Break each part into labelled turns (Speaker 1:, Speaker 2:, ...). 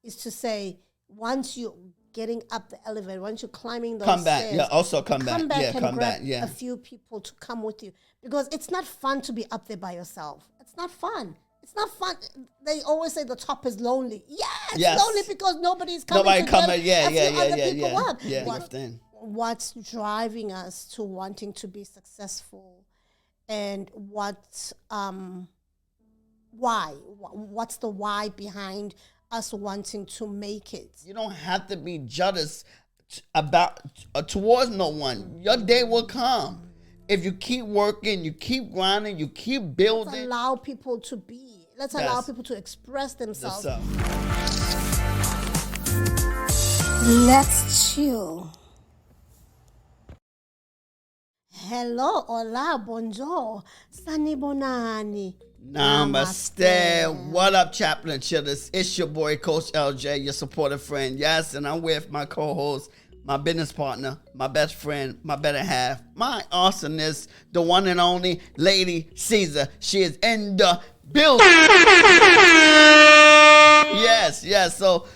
Speaker 1: is to say, once you're getting up the elevator, once you're climbing those
Speaker 2: come back.
Speaker 1: stairs,
Speaker 2: Yeah, also come back.
Speaker 1: come back
Speaker 2: Yeah,
Speaker 1: and
Speaker 2: come
Speaker 1: grab
Speaker 2: back. Yeah.
Speaker 1: a few people to come with you, because it's not fun to be up there by yourself. It's not fun. It's not fun. They always say the top is lonely. Yeah, it's lonely because nobody's coming
Speaker 2: Nobody
Speaker 1: to
Speaker 2: coming.
Speaker 1: get
Speaker 2: Yeah,
Speaker 1: a few other people up.
Speaker 2: Yeah.
Speaker 1: What's driving us to wanting to be successful, and why? What's the why behind us wanting to make it?
Speaker 2: You don't have to be jealous towards no one. Your day will come. If you keep working, you keep grinding, you keep building.
Speaker 1: Let's allow people to be. Let's allow people to express themselves. Let's chill. Hello, hola, bonjour, sanibonani.
Speaker 2: Namaste. What up, Chaplain Chillers? It's your boy, Coach LJ, your supportive friend. Yes, and I'm with my co-host, my business partner, my best friend, my better half, my awesomeness, the one and only Lady Caesar. She is in the building. Yes. So,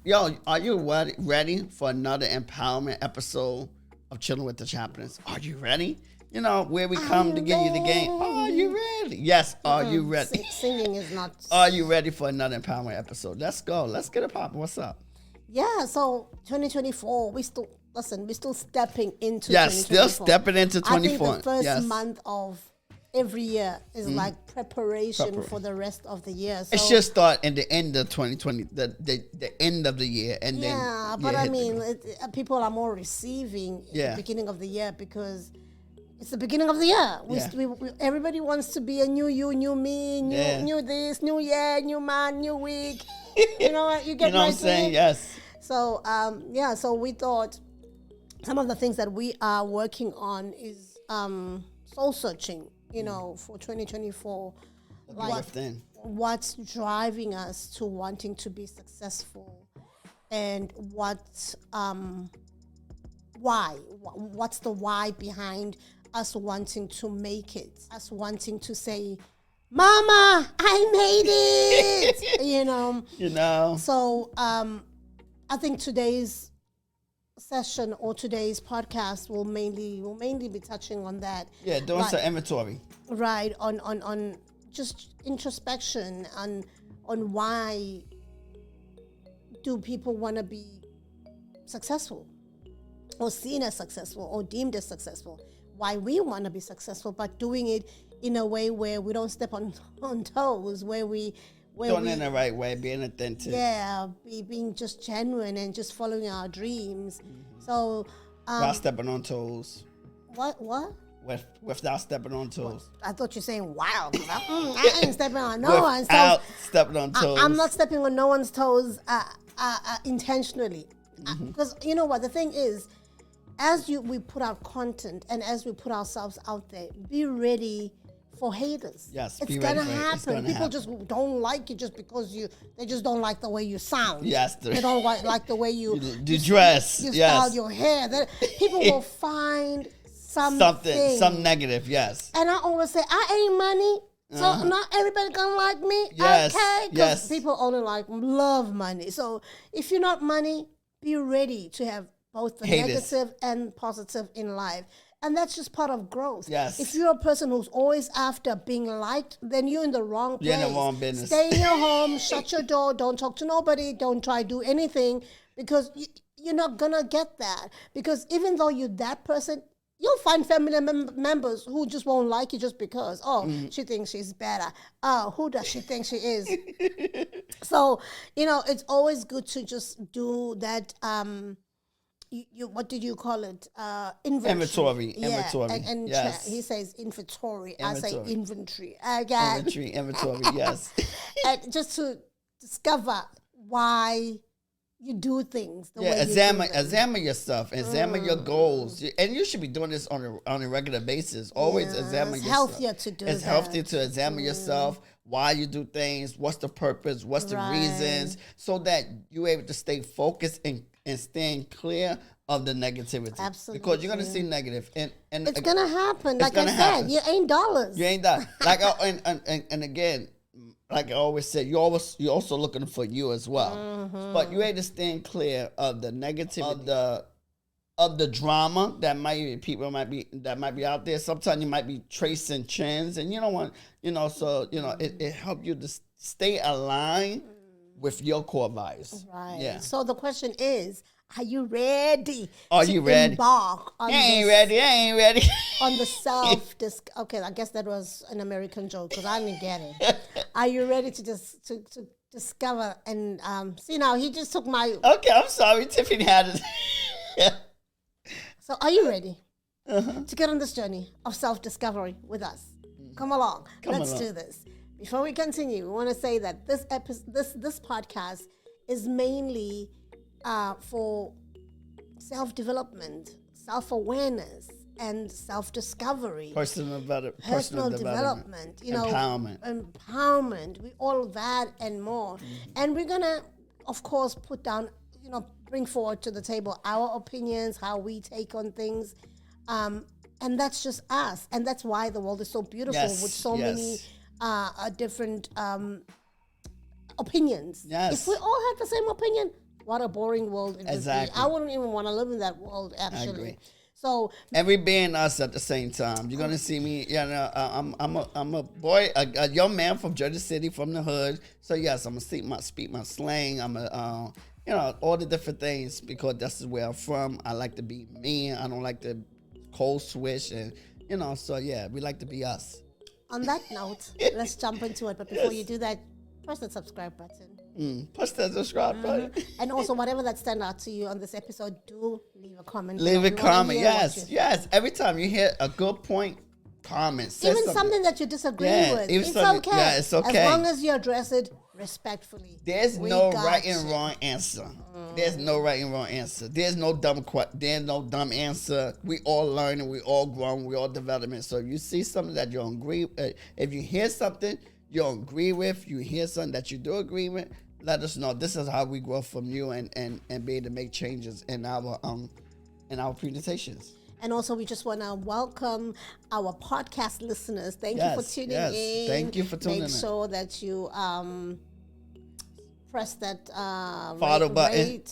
Speaker 2: yo, are you ready for another empowerment episode of Chilling with the Chaplins? Are you ready? You know, where we come to give you the game. Are you ready? Yes, are you ready?
Speaker 1: Singing is not...
Speaker 2: Are you ready for another empowerment episode? Let's go. Let's get it popping. What's up?
Speaker 1: Yeah, so 2024, we're still stepping into 2024.
Speaker 2: Yes, still stepping into 2024.
Speaker 1: I think the first month of every year is like preparation for the rest of the year. So,
Speaker 2: it should start in the end of 2020, the end of the year. And then,
Speaker 1: but I mean, people are more receiving at the beginning of the year because it's the beginning of the year. Everybody wants to be a new you, new me, new this, new year, new man, new week. You know what? You get
Speaker 2: what I'm saying? Yes.
Speaker 1: So, so we thought some of the things that we are working on is soul searching, you know, for 2024. What's driving us to wanting to be successful, and why? What's the why behind us wanting to make it? Us wanting to say, Mama, I made it. you know. So I think today's session or today's podcast will mainly be touching on that.
Speaker 2: Yeah, doing some inventory.
Speaker 1: Right, on just introspection on why do people want to be successful or seen as successful or deemed as successful. Why we want to be successful, but doing it in a way where we don't step on toes, where we
Speaker 2: doing it in the right way, being authentic.
Speaker 1: Yeah, being just genuine and just following our dreams. So
Speaker 2: without stepping on toes.
Speaker 1: What?
Speaker 2: Without stepping on toes.
Speaker 1: I thought you were saying wow. I ain't stepping on no one's toes.
Speaker 2: Without stepping on toes.
Speaker 1: I'm not stepping on no one's toes intentionally. Because you know what? The thing is, as we put out content and as we put ourselves out there, be ready for haters.
Speaker 2: Yes,
Speaker 1: it's gonna happen. People just don't like you just because they just don't like the way you sound.
Speaker 2: Yes,
Speaker 1: they don't like the way you
Speaker 2: dress.
Speaker 1: You style your hair. People will find something,
Speaker 2: some negative. Yes.
Speaker 1: And I always say, I ain't money. So not everybody gonna like me.
Speaker 2: Yes.
Speaker 1: Okay. Because people only love money. So if you're not money, be ready to have both the negative and positive in life. And that's just part of growth.
Speaker 2: Yes.
Speaker 1: If you're a person who's always after being liked, then you're in the wrong place.
Speaker 2: You're in the wrong business.
Speaker 1: Stay in your home, shut your door, don't talk to nobody, don't try to do anything, because you're not going to get that. Because even though you're that person, you'll find family members who just won't like you just because, she thinks she's better. Oh, who does she think she is? So, it's always good to just do that. What did you call it? Inventory.
Speaker 2: Inventory.
Speaker 1: And
Speaker 2: yes.
Speaker 1: He says inventory. I say inventory.
Speaker 2: Inventory, yes.
Speaker 1: And just to discover why you do things the way
Speaker 2: examine yourself, examine your goals, and you should be doing this on a regular basis. Always examine yourself.
Speaker 1: It's
Speaker 2: healthier to examine yourself, why you do things, what's the purpose, what's the reasons, so that you're able to stay focused and staying clear of the negativity.
Speaker 1: Absolutely.
Speaker 2: Because you're going to see negative. And
Speaker 1: it's going to happen. Like I said, you ain't dollars.
Speaker 2: You ain't dollars. Like, and again, like I always said, you're also looking for you as well. But you have to stand clear of the negativity, of the drama that might be out there. Sometimes you might be tracing trends, and you don't want, so it helps you to stay aligned with your core values.
Speaker 1: Right.
Speaker 2: Yeah.
Speaker 1: So the question is, are you ready?
Speaker 2: Are you ready?
Speaker 1: Embark on
Speaker 2: I ain't ready.
Speaker 1: on the self. Okay, I guess that was an American joke because I didn't get it. Are you ready to just to discover and see now? He just took my.
Speaker 2: Okay, I'm sorry. Tiffany had it.
Speaker 1: So are you ready to get on this journey of self-discovery with us? Come along. Let's do this. Before we continue, we want to say that this podcast is mainly for self-development, self-awareness, and self-discovery.
Speaker 2: Personal development.
Speaker 1: Empowerment. All that and more. And we're going to, of course, put down, bring forward to the table our opinions, how we take on things. And that's just us. And that's why the world is so beautiful with so many different opinions.
Speaker 2: Yes.
Speaker 1: If we all had the same opinion, what a boring world it would
Speaker 2: Exactly.
Speaker 1: be. I wouldn't even want to live in that world, actually.
Speaker 2: I agree.
Speaker 1: So,
Speaker 2: and we being us at the same time. You're gonna see me. I'm a boy, a young man from Jersey City, from the hood. So yes, I'm gonna speak my slang. I'm a all the different things because that's where I'm from. I like to be me. I don't like to cold switch, and So yeah, we like to be us.
Speaker 1: On that note, let's jump into it. But before you do that, press the subscribe button.
Speaker 2: Push that subscribe button.
Speaker 1: And also, whatever that stand out to you on this episode, do leave a comment.
Speaker 2: Leave a comment. Yes. Every time you hear a good point, comment.
Speaker 1: Even something that you disagree with. It's okay.
Speaker 2: Yeah, it's okay.
Speaker 1: As long as you address it respectfully.
Speaker 2: There's no right and wrong answer. There's no right and wrong answer. There's no dumb answer. We all learning. We all growing. We all developing. So if you see something that you don't agree, if you hear something you don't agree with, you hear something that you do agree with, let us know. This is how we grow from you and be able to make changes in our presentations.
Speaker 1: And also, we just want to welcome our podcast listeners. Thank you for tuning in.
Speaker 2: Thank you for tuning in.
Speaker 1: Make sure that you press that
Speaker 2: follow button.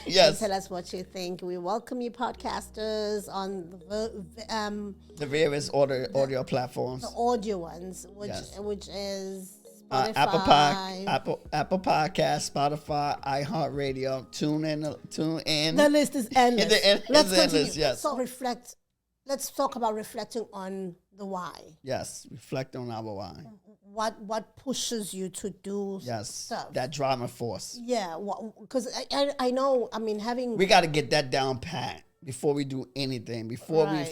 Speaker 1: Yes. And tell us what you think. We welcome you, podcasters, on
Speaker 2: the various audio platforms.
Speaker 1: The audio ones, which is Spotify,
Speaker 2: Apple Podcast, Spotify, iHeartRadio. Tune in.
Speaker 1: The list is endless. Let's continue.
Speaker 2: Endless, yes.
Speaker 1: So let's talk about reflecting on the why.
Speaker 2: Yes, reflect on our why.
Speaker 1: What pushes you to do stuff?
Speaker 2: That driving force.
Speaker 1: Yeah, because I know. I mean,
Speaker 2: we got to get that down pat before we do anything. Before we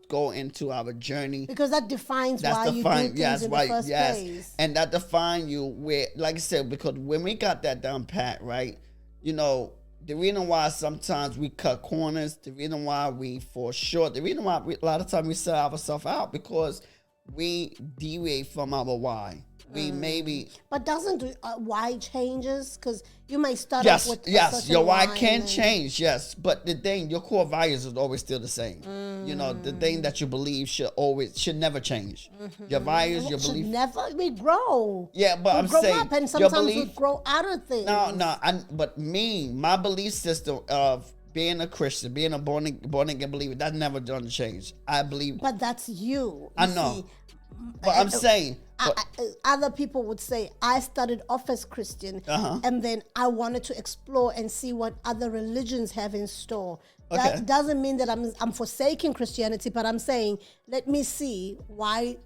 Speaker 2: go into our journey,
Speaker 1: because that defines why you do things in the first place.
Speaker 2: And that defines you where, like I said, because when we got that down pat, right? The reason why sometimes we cut corners, the reason why we fall short, the reason why a lot of times we sell ourselves out because we deviate from our why. We maybe,
Speaker 1: but doesn't why changes? Because you may start off with
Speaker 2: your why can change, but the thing, your core values is always still the same. The thing that you believe should never change. Your values, your belief
Speaker 1: we grow.
Speaker 2: Yeah, but I'm saying
Speaker 1: up and sometimes we grow out of things.
Speaker 2: But my belief system of being a Christian, being a born again believer, that's never done change. I believe.
Speaker 1: But that's you.
Speaker 2: I know. But I'm saying.
Speaker 1: Other people would say, I started off as Christian, and then I wanted to explore and see what other religions have in store. Okay. That doesn't mean that I'm forsaking Christianity, but I'm saying, let me see why.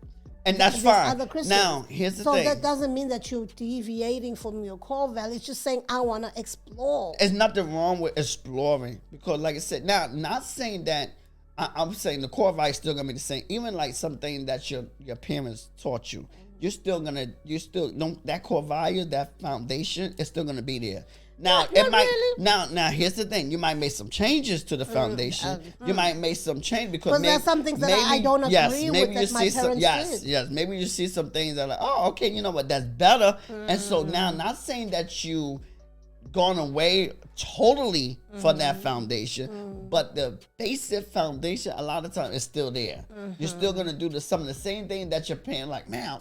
Speaker 2: And that's fine.
Speaker 1: Other Christians.
Speaker 2: Now, here's the thing.
Speaker 1: So that doesn't mean that you're deviating from your core value. It's just saying, I want to explore.
Speaker 2: There's nothing wrong with exploring. Because like I said, now, not saying that, I'm saying the core value is still going to be the same. Even like something that your parents taught you. That core value, that foundation is still going to be there. Now,
Speaker 1: really.
Speaker 2: Now, here's the thing. You might make some changes to the foundation. You might make some change because
Speaker 1: there's some things that I don't agree with that my parents did.
Speaker 2: Yes. Maybe you see some things that are like, oh, okay, you know what, that's better. And so now, not saying that you gone away totally from that foundation, but the basic foundation, a lot of times, is still there. You're still going to do some of the same thing that your parents like, man,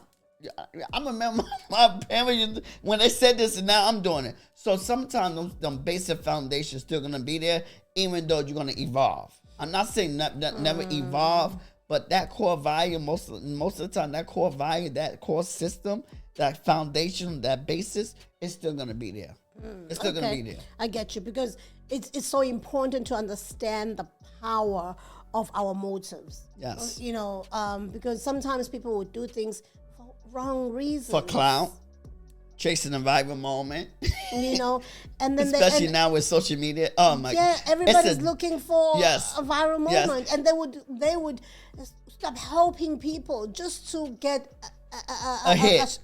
Speaker 2: I remember my parents when they said this, and now I'm doing it. So sometimes them basic foundations still gonna be there, even though you're gonna evolve. I'm not saying never evolve, but that core value, most of the time, that core value, that core system, that foundation, that basis, is still gonna be there. It's still gonna be there.
Speaker 1: I get you, because it's so important to understand the power of our motives.
Speaker 2: Yes.
Speaker 1: Because sometimes people would do things for wrong reasons.
Speaker 2: For clout, chasing a viral moment.
Speaker 1: And then
Speaker 2: especially now with social media. Oh my!
Speaker 1: Yeah, everybody's looking for a viral moment,
Speaker 2: Yes.
Speaker 1: and they would stop helping people just to get
Speaker 2: A hit.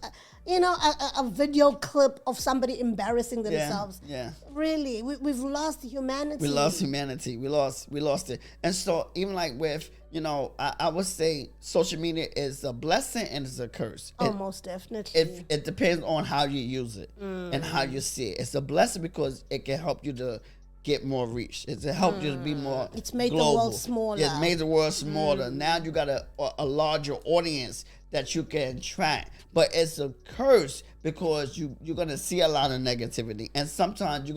Speaker 1: a video clip of somebody embarrassing themselves.
Speaker 2: Yeah.
Speaker 1: Really, we've lost humanity.
Speaker 2: We lost humanity. We lost it. And so even like with, I would say social media is a blessing and it's a curse.
Speaker 1: Oh, most definitely.
Speaker 2: It depends on how you use it and how you see it. It's a blessing because it can help you to get more reach. It's to help you to be more
Speaker 1: It's made
Speaker 2: global.
Speaker 1: the world smaller.
Speaker 2: It's made the world smaller. Now you got a larger audience that you can track. But it's a curse because you're gonna see a lot of negativity, and sometimes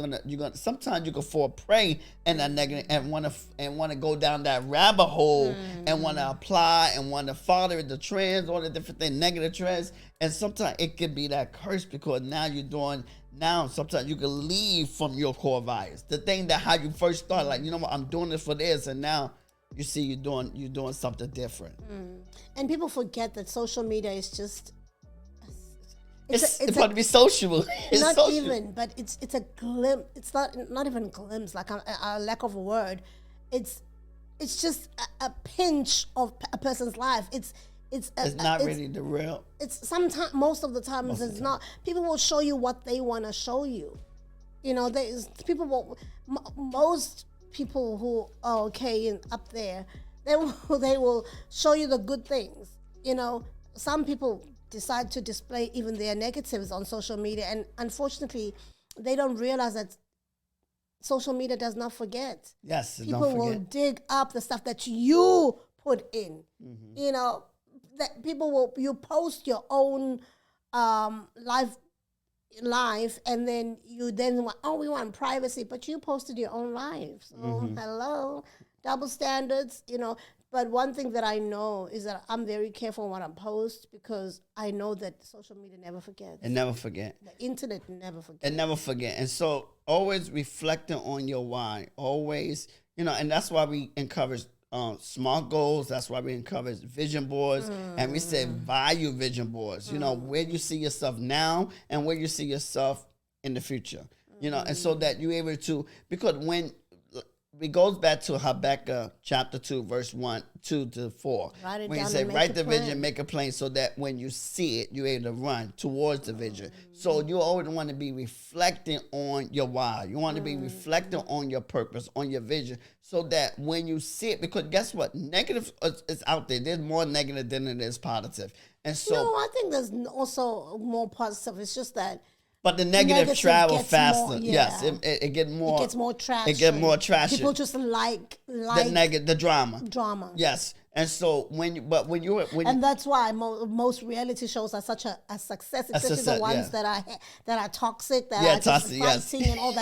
Speaker 2: sometimes you can fall prey in that negative and wanna go down that rabbit hole and wanna apply and wanna follow the trends, all the different things, negative trends, and sometimes it could be that curse because now sometimes you can leave from your core values. The thing that how you first started, like, what, I'm doing this for this, and now you see you're doing something different.
Speaker 1: And people forget that social media is just
Speaker 2: It's supposed to be social. It's
Speaker 1: not
Speaker 2: social.
Speaker 1: even, but it's a glimpse. It's not even a glimpse, like a lack of a word. It's just a pinch of a person's life. It's
Speaker 2: not really the real.
Speaker 1: It's sometimes, most of the times, it's not. People will show you what they want to show you. Most people who are okay and up there, they will show you the good things. Some people decide to display even their negatives on social media, and unfortunately, they don't realize that social media does not forget.
Speaker 2: Yes,
Speaker 1: People
Speaker 2: don't
Speaker 1: will
Speaker 2: forget.
Speaker 1: dig up the stuff that you put in. That you post your own life, and then we want privacy, but you posted your own life. So hello, double standards. But one thing that I know is that I'm very careful when I post, because I know that social media never forgets.
Speaker 2: And never forget.
Speaker 1: The internet never forgets.
Speaker 2: And never forget. And so always reflecting on your why. Always, and that's why we encourage smart goals. That's why we encourage vision boards. And we say value vision boards. Where you see yourself now and where you see yourself in the future. And so that you're able to, because when it goes back to Habakkuk chapter 2, verse 1-4.
Speaker 1: Write it
Speaker 2: when you
Speaker 1: down
Speaker 2: say,
Speaker 1: and make
Speaker 2: write
Speaker 1: a
Speaker 2: the
Speaker 1: plan.
Speaker 2: vision, make a plan, so that when you see it, you're able to run towards the vision. So you always want to be reflecting on your why. You want to be reflecting on your purpose, on your vision, so that when you see it, because guess what? Negative is out there. There's more negative than it is positive. And so,
Speaker 1: No, I think there's also more positive. It's just that.
Speaker 2: but the negative travel
Speaker 1: gets
Speaker 2: faster.
Speaker 1: more,
Speaker 2: Yes,
Speaker 1: yeah.
Speaker 2: it gets more.
Speaker 1: It gets more traction.
Speaker 2: It gets more traction.
Speaker 1: People just like
Speaker 2: the drama.
Speaker 1: drama.
Speaker 2: Yes, and so when you
Speaker 1: And that's why most reality shows are such a success, especially
Speaker 2: success,
Speaker 1: the ones
Speaker 2: yeah.
Speaker 1: that are toxic, that
Speaker 2: Yeah,
Speaker 1: are just
Speaker 2: toxic, yes.
Speaker 1: fighting and all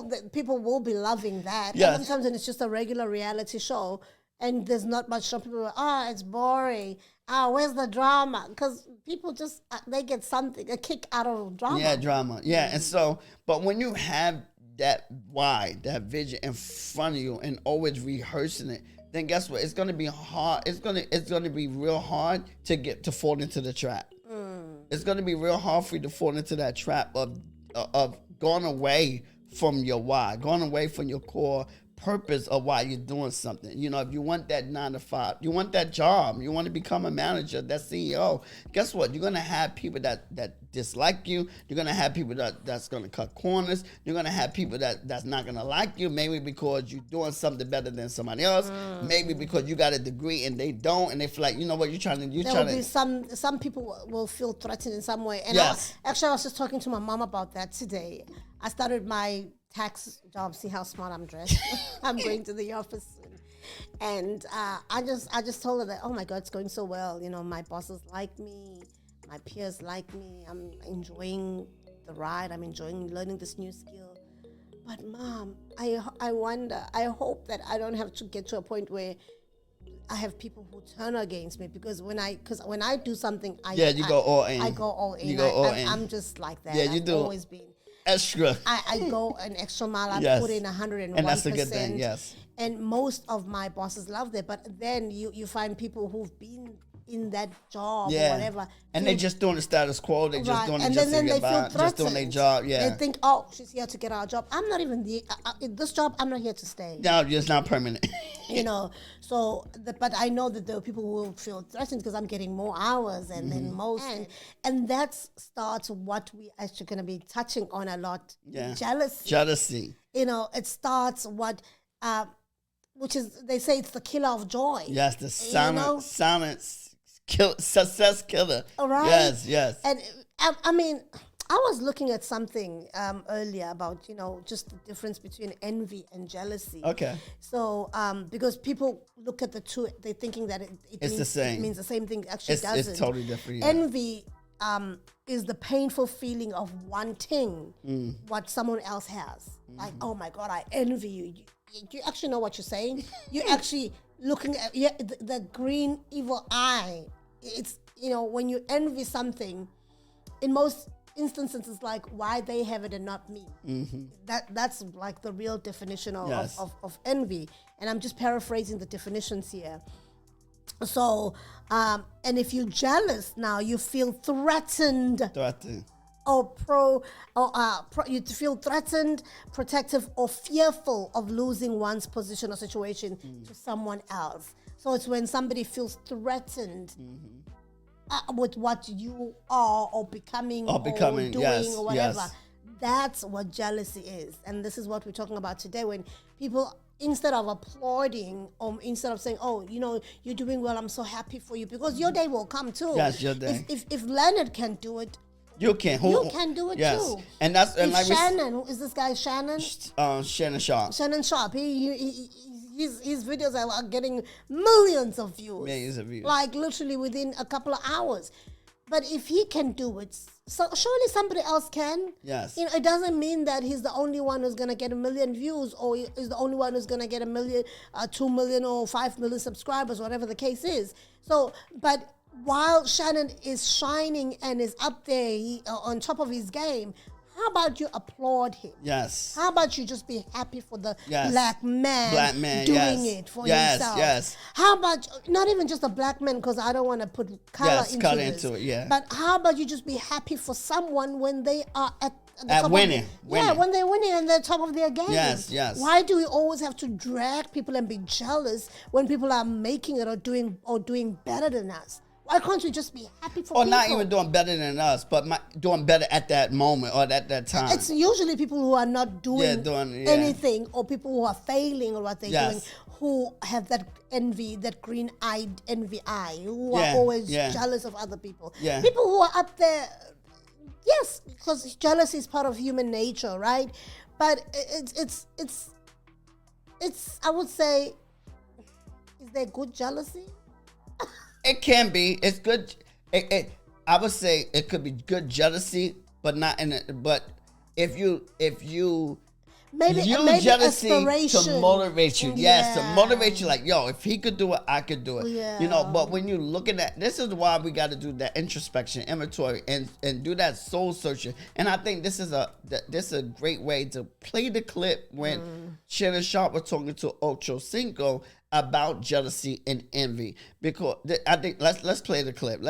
Speaker 1: that. People will be loving that.
Speaker 2: Yes.
Speaker 1: And sometimes when it's just a regular reality show, and there's not much show, people are, it's boring. Where's the drama? Because people just they get a kick out of drama.
Speaker 2: Yeah, drama. Yeah, and so, but when you have that why, that vision in front of you, and always rehearsing it, then guess what? It's gonna be hard. It's gonna be real hard to fall into the trap. It's gonna be real hard for you to fall into that trap of going away from your why, going away from your core purpose of why you're doing something. If you want that 9 to 5, you want that job, you want to become a manager, that CEO, guess what? You're gonna have people that dislike you. You're gonna have people that's gonna cut corners. You're gonna have people that's not gonna like you, maybe because you're doing something better than somebody else, maybe because you got a degree and they don't, and they feel like, what,
Speaker 1: There will be some people will feel threatened in some way. And
Speaker 2: Yes.
Speaker 1: I was just talking to my mom about that today. I started my tax job. See how smart I'm dressed. I'm going to the office soon. And I just told her that, oh my God, it's going so well. My bosses like me. My peers like me. I'm enjoying the ride. I'm enjoying learning this new skill. But mom, I wonder, I hope that I don't have to get to a point where I have people who turn against me, because when I do something,
Speaker 2: you go all in.
Speaker 1: I go all in.
Speaker 2: You go all in.
Speaker 1: I'm just like that.
Speaker 2: Yeah, you
Speaker 1: I've
Speaker 2: do.
Speaker 1: always been.
Speaker 2: Extra.
Speaker 1: I go an extra mile. I
Speaker 2: Yes.
Speaker 1: put in 101%.
Speaker 2: And that's a good thing, yes.
Speaker 1: And most of my bosses love that. But then you find people who've been in that job or whatever.
Speaker 2: And they're just doing the status quo. They're just doing it
Speaker 1: and
Speaker 2: just
Speaker 1: then
Speaker 2: to
Speaker 1: they
Speaker 2: get
Speaker 1: feel
Speaker 2: by.
Speaker 1: threatened.
Speaker 2: Just doing their job, yeah.
Speaker 1: They think, oh, she's here to get our job. I'm not even this job. I'm not here to stay.
Speaker 2: No, it's not permanent.
Speaker 1: You know, so but I know that there are people who will feel threatened because I'm getting more hours and then most, and that starts what we actually going to be touching on a lot.
Speaker 2: Yeah.
Speaker 1: Jealousy. You know, it starts which is, they say it's the killer of joy.
Speaker 2: Yes, the silence success killer.
Speaker 1: All right.
Speaker 2: Yes.
Speaker 1: And I mean, I was looking at something earlier about, just the difference between envy and jealousy.
Speaker 2: Okay.
Speaker 1: So, because people look at the two, they're thinking that
Speaker 2: it's the same.
Speaker 1: It means the same thing. Actually, doesn't.
Speaker 2: It's totally different. Yeah.
Speaker 1: Envy is the painful feeling of wanting what someone else has. Like, oh my God, I envy you. You actually know what you're saying. You're actually looking at the green evil eye. It's, when you envy something, in most instances, it's like, why they have it and not me. Mm-hmm. That's like the real definition of envy. And I'm just paraphrasing the definitions here. So, and if you're jealous now, you feel threatened. You feel threatened, protective, or fearful of losing one's position or situation to someone else. So it's when somebody feels threatened with what you are or becoming or doing or whatever. Yes. That's what jealousy is. And this is what we're talking about today, when people, instead of applauding or instead of saying, oh, you're doing well, I'm so happy for you, because your day will come too.
Speaker 2: Yes, your day.
Speaker 1: If Leonard can do it,
Speaker 2: you can.
Speaker 1: You can do it too.
Speaker 2: And that's
Speaker 1: like Shannon. Who is this guy? Shannon.
Speaker 2: Shannon Sharp.
Speaker 1: Shannon Sharp. His videos are getting millions of views.
Speaker 2: Millions of views.
Speaker 1: Like literally within a couple of hours. But if he can do it, so surely somebody else can.
Speaker 2: Yes.
Speaker 1: It doesn't mean that he's the only one who's gonna get 1 million views, or is the only one who's gonna get 1 million, 2 million, or 5 million subscribers, whatever the case is. So, but while Shannon is shining and is up there on top of his game, how about you applaud him?
Speaker 2: Yes.
Speaker 1: How about you just be happy for the black man doing it for himself? Yes. How about not even just a black man, because I don't want to put color into it. Yeah. But how about you just be happy for someone when they are at winning. Yeah, when they're winning and they're top of their game.
Speaker 2: Yes.
Speaker 1: Why do we always have to drag people and be jealous when people are making it or doing better than us? Why can't we just be happy for people?
Speaker 2: Or not even doing better than us, but doing better at that moment or at that time.
Speaker 1: It's usually people who are not doing anything, or people who are failing or what they're doing, who have that envy, that green-eyed envy eye, who are always jealous of other people. Yeah. People who are up there, yes, because jealousy is part of human nature, right? But it's I would say, is there good jealousy?
Speaker 2: It can be. It's good. I would say it could be good jealousy, but not in it. But if you
Speaker 1: maybe
Speaker 2: jealousy to motivate you, to motivate you, like, yo, if he could do it, I could do it. Yeah. But when you're looking at, this is why we got to do that introspection, inventory, and do that soul searching. And I think this is a great way to play the clip when Shannon Sharp was talking to Ocho Cinco about jealousy and envy, because I think let's play the clip.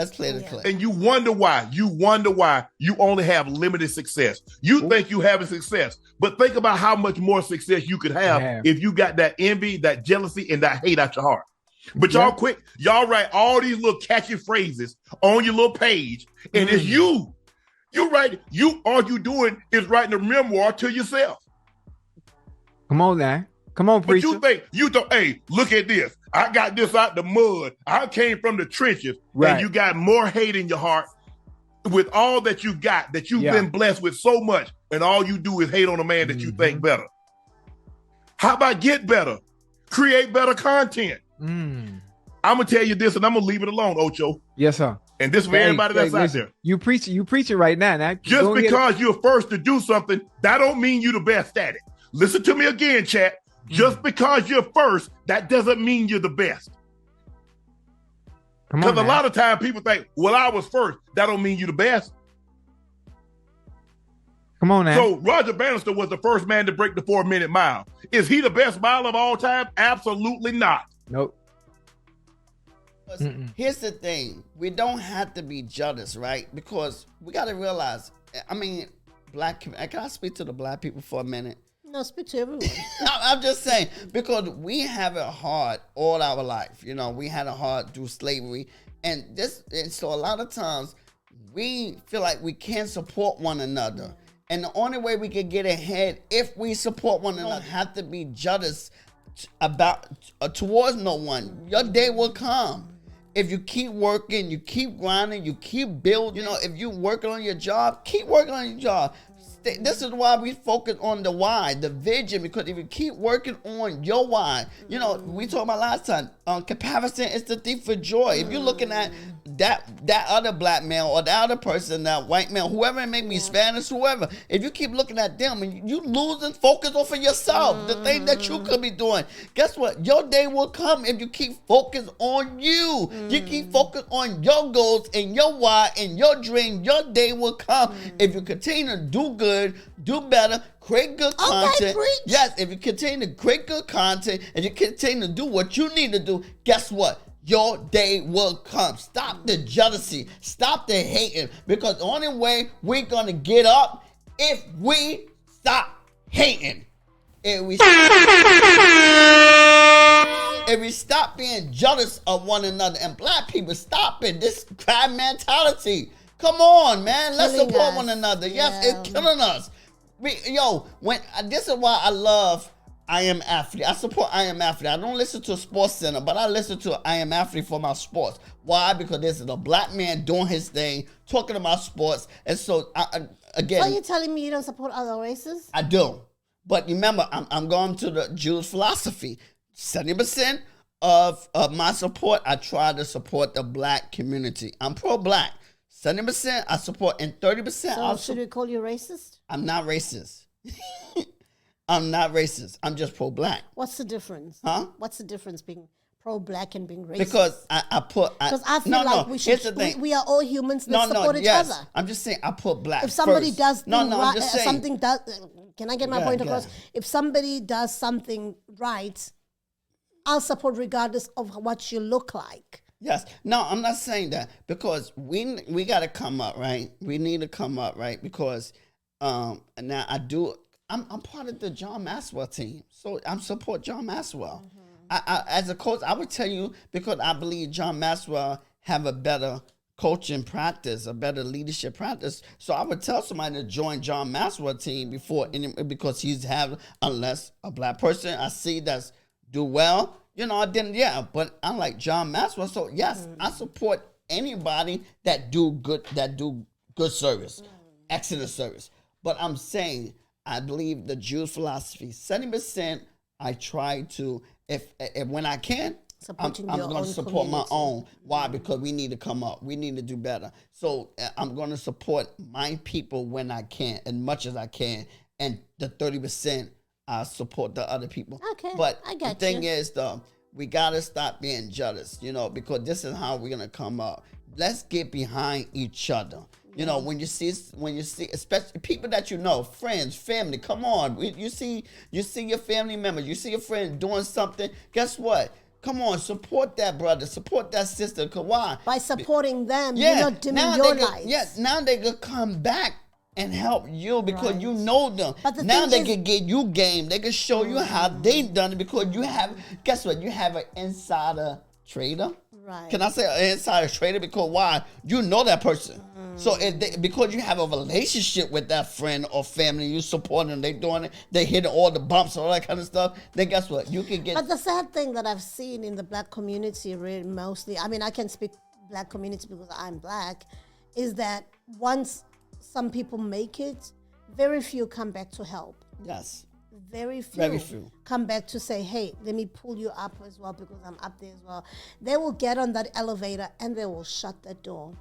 Speaker 2: And
Speaker 3: you wonder why you only have limited success. You think you having success, but think about how much more success you could have if you got that envy, that jealousy, and that hate out your heart. But y'all write all these little catchy phrases on your little page, and it's you. All you doing is writing a memoir to yourself.
Speaker 4: Come on now. Come on, preacher.
Speaker 3: But you think, hey, look at this. I got this out the mud. I came from the trenches.
Speaker 4: Right.
Speaker 3: And you got more hate in your heart with all that you got, that you've been blessed with so much, and all you do is hate on a man that you think better. How about get better? Create better content. I'm going to tell you this, and I'm going to leave it alone, Ocho.
Speaker 4: Yes, sir.
Speaker 3: And this is for everybody that's out there.
Speaker 4: You preach it right now.
Speaker 3: Just because you're first to do something, that don't mean you're the best at it. Listen to me again, chat. Just because you're first, that doesn't mean you're the best. Because a lot of times people think, well, I was first. That don't mean you're the best.
Speaker 4: Come on now.
Speaker 3: So Roger Bannister was the first man to break the 4-minute mile. Is he the best mile of all time? Absolutely not.
Speaker 4: Nope.
Speaker 2: Here's the thing. We don't have to be jealous, right? Because we got to realize, I mean, can I speak to the black people for a minute?
Speaker 1: No, speak to everyone.
Speaker 2: I'm just saying, because we have it hard all our life. You know, we had it hard through slavery. And so a lot of times we feel like we can't support one another. And the only way we can get ahead if we support one another, have to be jealous towards no one. Your day will come. If you keep working, you keep grinding, you keep building. You know, if you working on your job, keep working on your job. This is why we focus on the why, the vision, because if you keep working on your why, you know, we talked about last time, comparison is the thief for joy. If you're looking at that other black male or that other person, that white male, whoever it may be, Spanish, whoever, if you keep looking at them and you losing focus off of yourself, the thing that you could be doing, guess what? Your day will come if you keep focused on you. You keep focused on your goals and your why and your dream. Your day will come if you continue to do good, do better, create good content. Yes, if you continue to create good content and you continue to do what you need to do, guess what? Your day will come. Stop the jealousy. Stop the hating. Because the only way we're going to get up if we stop hating. If we stop being jealous of one another. And black people, stop it. This crab mentality. Come on, man. Let's support one another. Yes, it's killing us. This is why I love I Am Athlete. I support I Am Athlete. I don't listen to Sports Center, but I listen to I Am Athlete for my sports. Why? Because this is a black man doing his thing, talking about sports. And so, again.
Speaker 1: So you're telling me you don't support other races?
Speaker 2: I do. But remember, I'm going to the Jewish philosophy. 70% of my support, I try to support the black community. I'm pro-black. 70% I support, and 30%
Speaker 1: So should we call you racist?
Speaker 2: I'm not racist. I'm not racist. I'm just pro-black.
Speaker 1: What's the difference?
Speaker 2: Huh?
Speaker 1: What's the difference being pro-black and being racist?
Speaker 2: Because
Speaker 1: Because I feel like we should. We are all humans that support each other.
Speaker 2: I'm just saying I put black.
Speaker 1: If somebody
Speaker 2: first.
Speaker 1: does
Speaker 2: I'm just saying.
Speaker 1: something does, can I get my point across? If somebody does something right, I'll support regardless of what you look like.
Speaker 2: Yes. No, I'm not saying that, because we got to come up, right? We need to come up, right? Because now I'm part of the John Maxwell team, so I'm support John Maxwell. I as a coach, I would tell you, because I believe John Maxwell have a better coaching practice, a better leadership practice. So I would tell somebody to join John Maxwell team because he's unless a black person I see that's do well. You know, but I'm like John Maxwell. So yes, I support anybody that do good service, excellent service. But I'm saying I believe the Jewish philosophy. 70% I try to, if when I can, I'm going to support my own. Why? Because we need to come up. We need to do better. So I'm going to support my people when I can, as much as I can, and the 30%. I support the other people.
Speaker 1: Okay,
Speaker 2: but
Speaker 1: I got
Speaker 2: the thing is, though, we gotta stop being jealous, because this is how we're gonna come up. Let's get behind each other. You know, when you see, especially people that you know, friends, family. Come on, you see your family members, you see your friend doing something. Guess what? Come on, support that brother, support that sister. Cause why?
Speaker 1: By supporting them, you're not dimming your light.
Speaker 2: Yes, now they could come back and help you because you know them.
Speaker 1: But
Speaker 2: now they can get you game. They can show you how they done it because you have, guess what? You have an insider trader.
Speaker 1: Right.
Speaker 2: Can I say an insider trader? Because why? You know that person. So because you have a relationship with that friend or family, you support them, they doing it, they hitting all the bumps, all that kind of stuff, then guess what? You can get...
Speaker 1: But the sad thing that I've seen in the black community, really mostly, I mean, I can speak black community because I'm black, is that once some people make it, very few come back to help.
Speaker 2: Yes.
Speaker 1: Very few come back to say, hey, let me pull you up as well because I'm up there as well. They will get on that elevator and they will shut that door.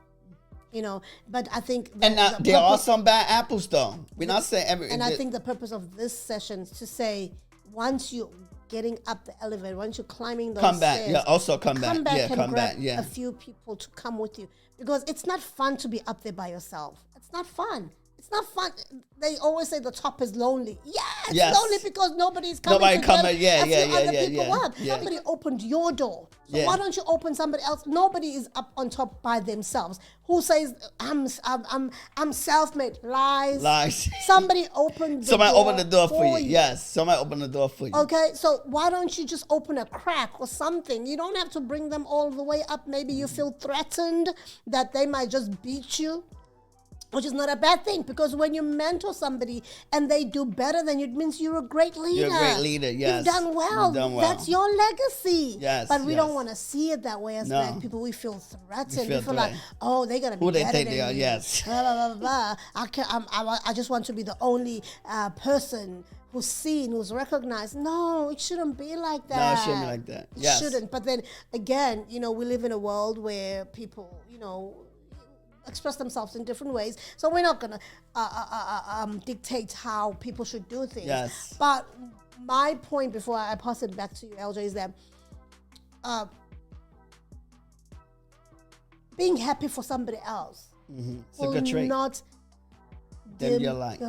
Speaker 1: You know, but I think
Speaker 2: And there are some bad apples, though. We're not saying every.
Speaker 1: And I think the purpose of this session is to say, once you're getting up the elevator, once you're climbing those
Speaker 2: come back.
Speaker 1: stairs,
Speaker 2: Yeah, also come back. Yeah,
Speaker 1: and
Speaker 2: come
Speaker 1: grab
Speaker 2: back. Yeah.
Speaker 1: a few people to come with you, because it's not fun to be up there by yourself. It's not fun. It's not fun. They always say the top is lonely. Yeah, it's lonely because nobody's coming.
Speaker 2: Nobody
Speaker 1: to
Speaker 2: coming.
Speaker 1: get
Speaker 2: Yeah.
Speaker 1: people up. Somebody opened your door. So why don't you open somebody else? Nobody is up on top by themselves. Who says I'm self-made? Lies. Somebody opened the
Speaker 2: Somebody
Speaker 1: door
Speaker 2: opened the door for you.
Speaker 1: you.
Speaker 2: Yes, somebody opened the door for you.
Speaker 1: Okay, so why don't you just open a crack or something? You don't have to bring them all the way up. Maybe you feel threatened that they might just beat you, which is not a bad thing, because when you mentor somebody and they do better than you, it means you're a great leader.
Speaker 2: You're a great leader, yes.
Speaker 1: You've done well. That's your legacy.
Speaker 2: Yes,
Speaker 1: but we don't want to see it that way as black people. We feel threatened. We feel like, oh, they're going to be
Speaker 2: who they
Speaker 1: better
Speaker 2: think
Speaker 1: than
Speaker 2: they are,
Speaker 1: me.
Speaker 2: yes.
Speaker 1: Blah, blah, blah, blah. I just want to be the only person who's seen, who's recognized. No, it shouldn't be like that.
Speaker 2: No, it shouldn't be like that. Yes.
Speaker 1: It shouldn't. But then again, we live in a world where people, express themselves in different ways. So we're not going to dictate how people should do things.
Speaker 2: Yes.
Speaker 1: But my point before I pass it back to you, LJ, is that being happy for somebody else
Speaker 2: It's
Speaker 1: will
Speaker 2: a good trait.
Speaker 1: not
Speaker 2: Dim
Speaker 1: dim
Speaker 2: your light.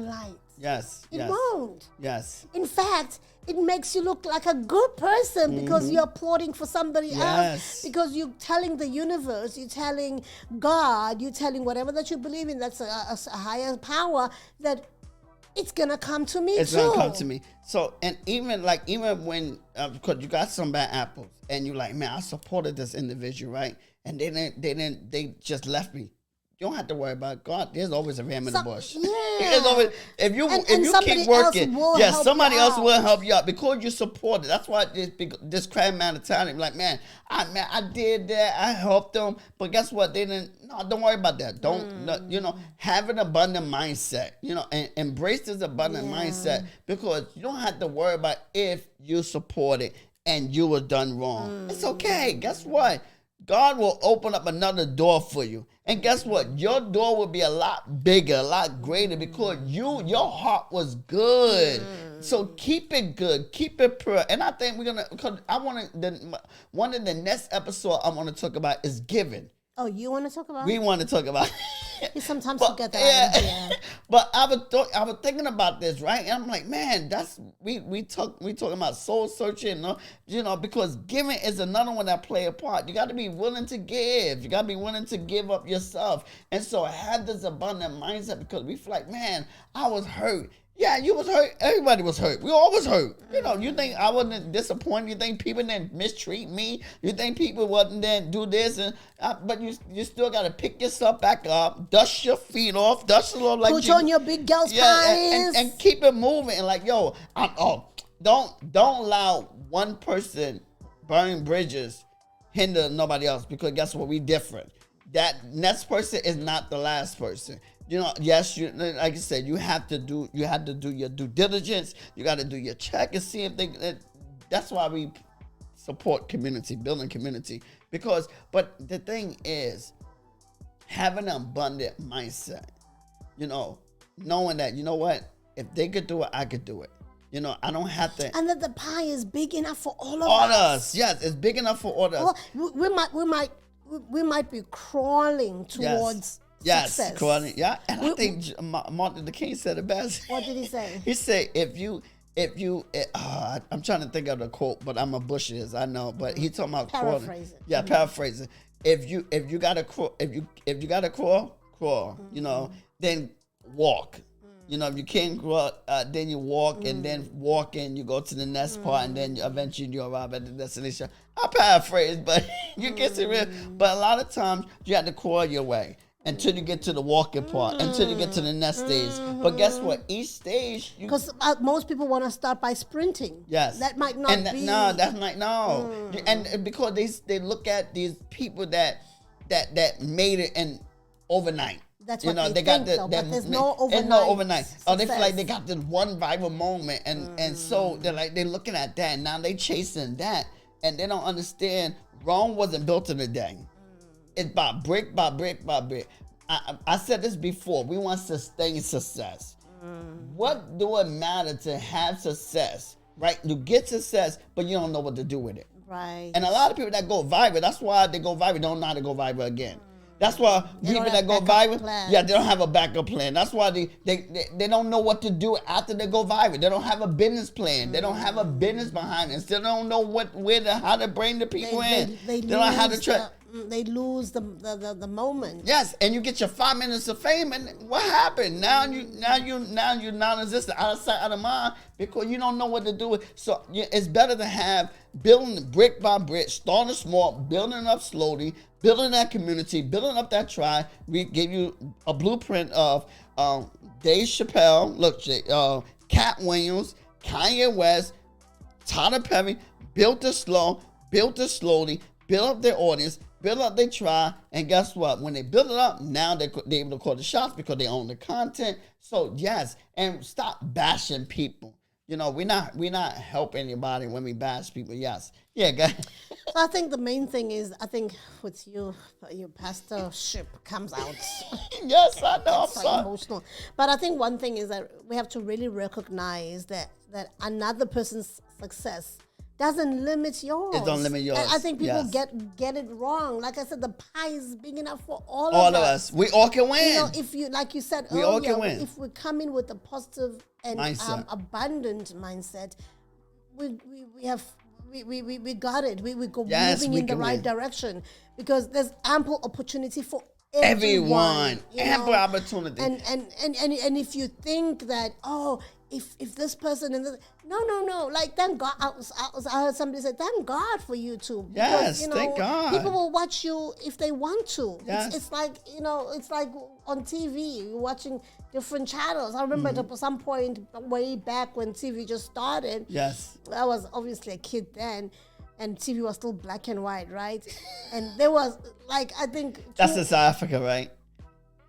Speaker 2: Yes.
Speaker 1: It won't.
Speaker 2: Yes.
Speaker 1: In fact, it makes you look like a good person because you're applauding for somebody else. Because you're telling the universe, you're telling God, you're telling whatever that you believe in, that's a higher power, that it's gonna come to me
Speaker 2: It's
Speaker 1: too.
Speaker 2: gonna come to me. So, and even when, because you got some bad apples, and you're like, man, I supported this individual, right? And they just left me. You don't have to worry about God. There's always a ram in the bush.
Speaker 1: Yeah.
Speaker 2: There's always, if you keep working, somebody else will help you out because you support it. That's why this crab mentality, like, man, I did that, I helped them, but guess what? They didn't. No, don't worry about that. Have an abundant mindset. And embrace this abundant mindset, because you don't have to worry about if you support it and you were done wrong. It's okay. Guess what? God will open up another door for you. And guess what? Your door will be a lot bigger, a lot greater, because your heart was good. So keep it good. Keep it pure. And I think because one of the next episode I want to talk about is giving.
Speaker 1: Oh, you want to talk about
Speaker 2: We
Speaker 1: it?
Speaker 2: want to talk about
Speaker 1: You sometimes forget that idea.
Speaker 2: But I was thinking about this, right? And I'm like, man, we talking about soul searching, because giving is another one that play a part. You got to be willing to give. You got to be willing to give up yourself. And so have this abundant mindset, because we feel like, man, I was hurt. Yeah, you was hurt. Everybody was hurt. We all was hurt. You think I wasn't disappointed? You think people didn't mistreat me? You think people didn't do this? But you still got to pick yourself back up, dust your feet off, dust a little like
Speaker 1: Put on your big girl's pants.
Speaker 2: and keep it moving. And like, don't allow one person burn bridges hinder nobody else, because guess what? We different. That next person is not the last person. Yes, like I said, you have to do your due diligence. You got to do your check and see if that's why we support community, building community. But the thing is, having an abundant mindset, knowing that, what, if they could do it, I could do it. I don't have to.
Speaker 1: And that the pie is big enough for all of
Speaker 2: us. Yes, it's big enough for all of us.
Speaker 1: We might be crawling towards success.
Speaker 2: Crawling. Yeah, and I think Martin Luther King said it best.
Speaker 1: What did he say?
Speaker 2: He said, I'm trying to think of the quote, but I'm a bushes, I know. But he talking about crawling.
Speaker 1: Paraphrasing.
Speaker 2: Yeah, paraphrasing. If you gotta crawl, if you gotta crawl, then walk. If you can't crawl, then you walk, and then walking, you go to the next part, and then eventually you arrive at the destination. I paraphrase, but you get it real. But a lot of times you have to crawl your way until you get to the walking part, until you get to the next stage. But guess what? Each stage,
Speaker 1: because most people want to start by sprinting.
Speaker 2: Yes,
Speaker 1: that might not be.
Speaker 2: No, that's not And because they look at these people that made it in overnight.
Speaker 1: That's what they think, but there's no overnight.
Speaker 2: Oh, they feel like they got this one viral moment, and so they're looking at that. Now they chasing that, and they don't understand Rome wasn't built in a day. It's by brick by brick by brick. I said this before. We want sustained success. What do it matter to have success, right? You get success, but you don't know what to do with it.
Speaker 1: Right.
Speaker 2: And a lot of people that go viral, that's why they go viral, don't know how to go viral again. That's why people that go viral, they don't have a backup plan. That's why they don't know what to do after they go viral. They don't have a business plan. They don't have a business behind it. Still don't know how to bring the people in. They don't know how to try.
Speaker 1: They lose the moment.
Speaker 2: Yes, and you get your 5 minutes of fame, and what happened? Now you're non-existent, out of sight, out of mind, because you don't know what to do with. So it's better to have building brick by brick, starting small, building up slowly, building that community, building up that tribe. We gave you a blueprint of Dave Chappelle, Cat Williams, Kanye West, Tyler Perry. Built it slow, built it slowly, build up their audience, build up their tribe, and guess what? When they build it up, now they're able to call the shots because they own the content. So yes, and stop bashing people. You know, we're not helping anybody when we bash people. Yes, yeah, guys.
Speaker 1: So I think the main thing is, I think with you, your pastorship comes out.
Speaker 2: Yes, I know. I'm
Speaker 1: so
Speaker 2: sorry.
Speaker 1: emotional. But I think one thing is that we have to really recognize that another person's success doesn't limit yours.
Speaker 2: It don't limit yours.
Speaker 1: I think people get it wrong. Like I said, the pie is big enough for all of us.
Speaker 2: We all can win.
Speaker 1: You know, if you, like you said
Speaker 2: we
Speaker 1: earlier,
Speaker 2: all can win.
Speaker 1: If we come in with a positive and abundant mindset, we got it. We go moving in the right direction, because there's ample opportunity for everyone.
Speaker 2: Ample opportunity.
Speaker 1: And if you think that, if this person and this, no, like, thank God. I heard somebody say, thank God for YouTube. Because,
Speaker 2: Yes, thank God.
Speaker 1: People will watch you if they want to.
Speaker 2: Yes.
Speaker 1: It's like, it's like on TV, you're watching different channels. I remember at some point way back when TV just started.
Speaker 2: Yes.
Speaker 1: I was obviously a kid then, and TV was still black and white, right? And there was, like, I think...
Speaker 2: That's in South Africa, right?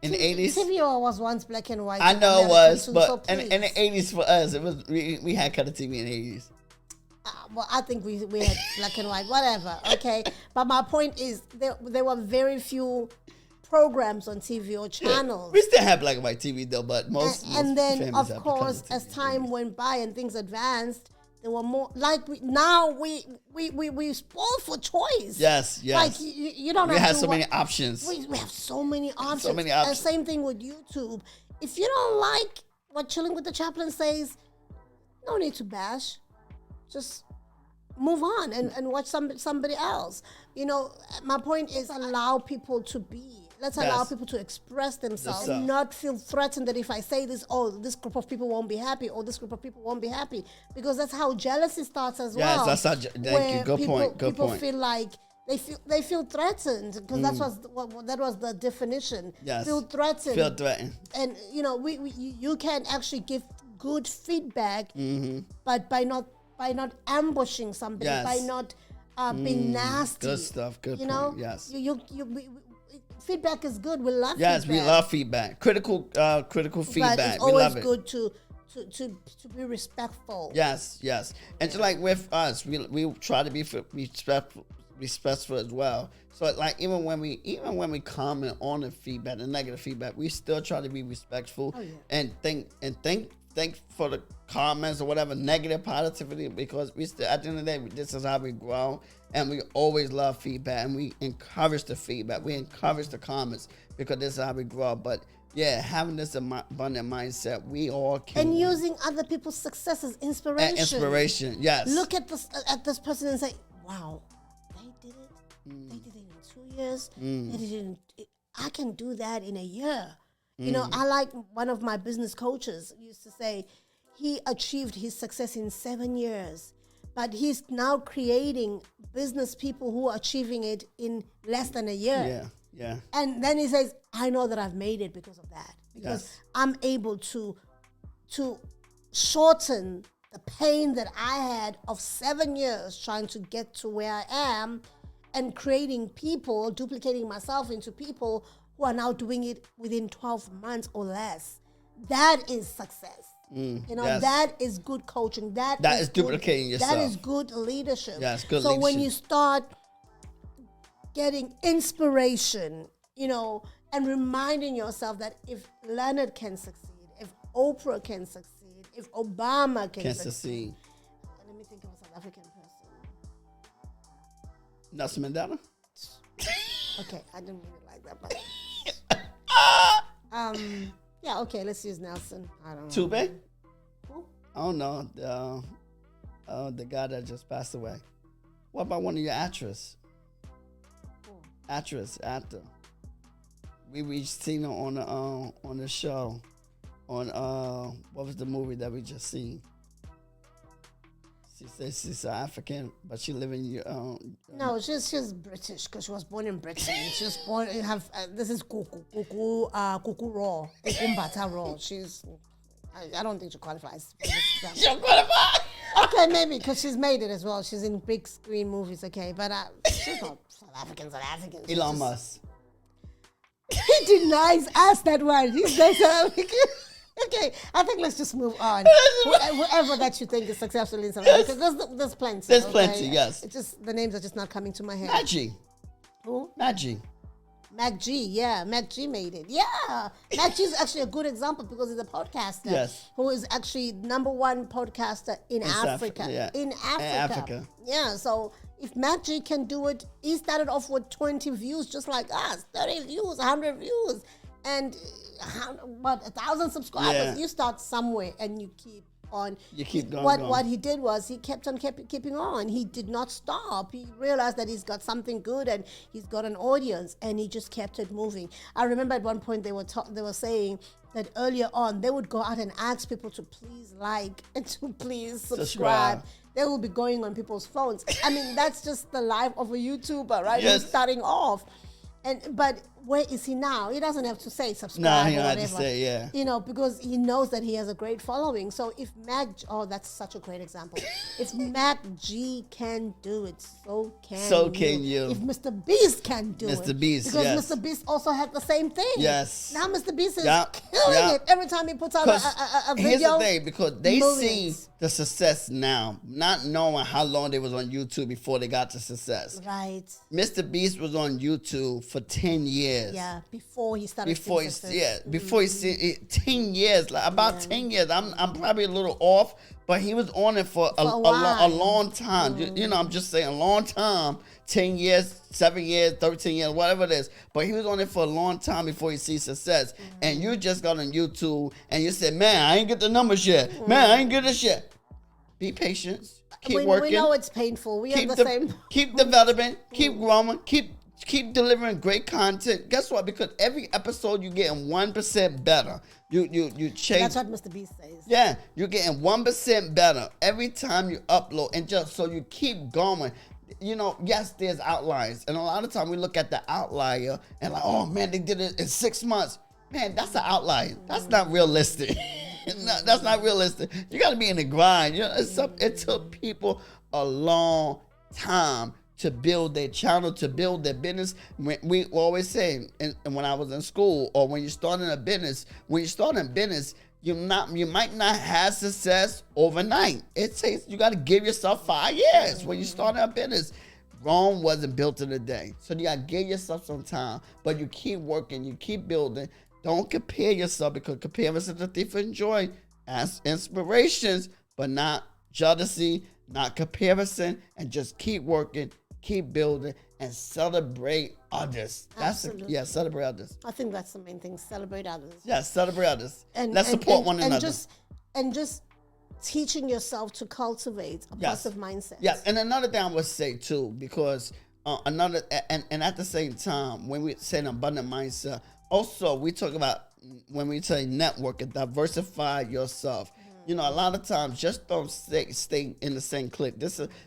Speaker 2: In the 80s?
Speaker 1: TV was once black and white.
Speaker 2: I know it was, but
Speaker 1: so
Speaker 2: in the 80s for us, it was we had color TV in the 80s.
Speaker 1: Well, I think we had black and white, whatever, okay? But my point is, there were very few programs on TV or channels.
Speaker 2: Yeah, we still have black and white TV, though, but most
Speaker 1: and then,
Speaker 2: families
Speaker 1: of
Speaker 2: have
Speaker 1: course,
Speaker 2: color
Speaker 1: as
Speaker 2: TV.
Speaker 1: time went by and things advanced, there were more, like, we spoiled for choice.
Speaker 2: Yes.
Speaker 1: Like, you don't
Speaker 2: we
Speaker 1: have
Speaker 2: have
Speaker 1: to...
Speaker 2: so many options.
Speaker 1: We have so many options.
Speaker 2: So many options.
Speaker 1: And same thing with YouTube. If you don't like what Chilling with the Chaplins says, no need to bash. Just move on and watch somebody else. You know, my point is, allow people to be. Let's allow people to express themselves and not feel threatened that if I say this, this group of people won't be happy, or this group of people won't be happy. Because that's how jealousy starts as well.
Speaker 2: Yes, that's how, thank you. Good point.
Speaker 1: People feel like they feel threatened, because that was the definition.
Speaker 2: Yes.
Speaker 1: Feel threatened.
Speaker 2: Feel threatened.
Speaker 1: And you can actually give good feedback, but by not ambushing somebody, by not being nasty.
Speaker 2: Good stuff. Good point.
Speaker 1: know,
Speaker 2: Yes.
Speaker 1: Feedback is good. We love feedback.
Speaker 2: Yes, we love feedback. Critical feedback.
Speaker 1: But it's
Speaker 2: we
Speaker 1: always
Speaker 2: love it.
Speaker 1: good to be respectful.
Speaker 2: Yes. And just like with us, we try to be respectful as well. So like even when we comment on the feedback, the negative feedback, we still try to be respectful and think for the comments or whatever, negative positivity, because we still, at the end of the day, this is how we grow, and we always love feedback, and we encourage the feedback, we encourage the comments, because this is how we grow. But yeah, having this abundant mindset, we all can.
Speaker 1: And using other people's success as inspiration.
Speaker 2: Inspiration, yes.
Speaker 1: Look at this person and say, wow, they did it. They did it in 2 years. They did it I can do that in a year. You know, I like one of my business coaches used to say he achieved his success in 7 years, but he's now creating business people who are achieving it in less than a year.
Speaker 2: Yeah.
Speaker 1: And then he says, I know that I've made it because of that. Because I'm able to shorten the pain that I had of 7 years trying to get to where I am, and creating people, duplicating myself into people who are now doing it within 12 months or less. That is success. That is good coaching. That is
Speaker 2: duplicating yourself.
Speaker 1: That is good leadership.
Speaker 2: Yes, good
Speaker 1: so
Speaker 2: leadership.
Speaker 1: when you start getting inspiration, and reminding yourself that if Leonard can succeed, if Oprah can succeed, if Obama can succeed. Let me think of a South African person.
Speaker 2: Nelson Mandela?
Speaker 1: Okay, I didn't mean it like that, but yeah, okay, let's use Nelson. I don't know.
Speaker 2: Tube?
Speaker 1: Who?
Speaker 2: I don't know. The guy that just passed away. What about one of your actors? Actor. We seen her on the show. On what was the movie that we just seen? She says she's South African, but she live in
Speaker 1: No, she's British because she was born in Britain. She was born. This is Kuku Raw, Kukumbata Raw. I don't think she qualifies.
Speaker 2: She qualify.
Speaker 1: Okay, maybe because she's made it as well. She's in big screen movies. Okay, but she's not South African.
Speaker 2: Elon Musk.
Speaker 1: He denies us that word. He's not South African. Okay, I think let's just move on. Whoever that you think is successful in South Africa, there's plenty.
Speaker 2: There's plenty, yes.
Speaker 1: It's just the names are just not coming to my head.
Speaker 2: Maggie.
Speaker 1: Who?
Speaker 2: Maggie.
Speaker 1: Mac G, yeah. Mac G made it. Yeah. Mac G is actually a good example because he's a podcaster.
Speaker 2: Yes.
Speaker 1: Who is actually #1 podcaster in Africa.
Speaker 2: Yeah.
Speaker 1: In Africa. Yeah, so if Mac G can do it, he started off with 20 views just like us, 30 views, 100 views, and 1,000 subscribers.
Speaker 2: Yeah.
Speaker 1: You start somewhere and you keep on.
Speaker 2: You keep going.
Speaker 1: What he did was he kept on keeping on. He did not stop. He realized that he's got something good and he's got an audience, and he just kept it moving. I remember at one point they were saying that earlier on they would go out and ask people to please like and to please subscribe. They will be going on people's phones. I mean, that's just the life of a YouTuber, right?
Speaker 2: Yes.
Speaker 1: He's starting off. But where is he now? He doesn't have to say subscribe.
Speaker 2: No, he
Speaker 1: or
Speaker 2: don't have
Speaker 1: whatever.
Speaker 2: to say, yeah.
Speaker 1: You know, because he knows that he has a great following. So if that's such a great example. If Mac G can do it, so can you. If Mr. Beast can do it.
Speaker 2: Mr. Beast,
Speaker 1: because
Speaker 2: yes.
Speaker 1: Mr. Beast also had the same thing.
Speaker 2: Yes.
Speaker 1: Now Mr. Beast is
Speaker 2: Yep.
Speaker 1: killing it every time he puts out a video.
Speaker 2: Here's the thing, because they
Speaker 1: millions.
Speaker 2: see the success now, not knowing how long they was on YouTube before they got to success.
Speaker 1: Right.
Speaker 2: Mr. Beast was on YouTube for 10 years.
Speaker 1: Yeah, before he started.
Speaker 2: Before he see 10 years, like about 10 years. I'm probably a little off, but he was on it for a long time. You know, I'm just saying a long time. 10 years, 7 years, 13 years, whatever it is. But he was on it for a long time before he sees success. And you just got on YouTube and you said, man, I ain't get the numbers yet. Man, I ain't get this yet. Be patient. Keep working.
Speaker 1: We know it's painful. We have the same.
Speaker 2: Keep developing. Keep growing. Keep delivering great content. Guess what? Because every episode you're getting 1% better. You change.
Speaker 1: That's what Mr. Beast says.
Speaker 2: Yeah, you're getting 1% better every time you upload, and just so you keep going. You know, yes, there's outliers, and a lot of time we look at the outlier and like, oh man, they did it in 6 months. Man, that's an outlier. That's not realistic. That's not realistic. You got to be in the grind. You know, it took people a long time to build their channel, to build their business. We always say, and when I was in school, or when you're starting a business, you might not have success overnight. It takes, you got to give yourself 5 years when you start a business. Rome wasn't built in a day. So you got to give yourself some time, but you keep working, you keep building. Don't compare yourself, because comparison is a thief of joy. As inspirations, but not jealousy, not comparison, and just keep working, keep building, and celebrate others. Celebrate others.
Speaker 1: I think that's the main thing. Celebrate others.
Speaker 2: Yes, celebrate others. Let's support one another.
Speaker 1: Just teaching yourself to cultivate a positive mindset.
Speaker 2: Yes, and another thing I would say too, because and at the same time, when we say an abundant mindset, also we talk about when we say network and diversify yourself. You know, a lot of times just don't stay in the same clique.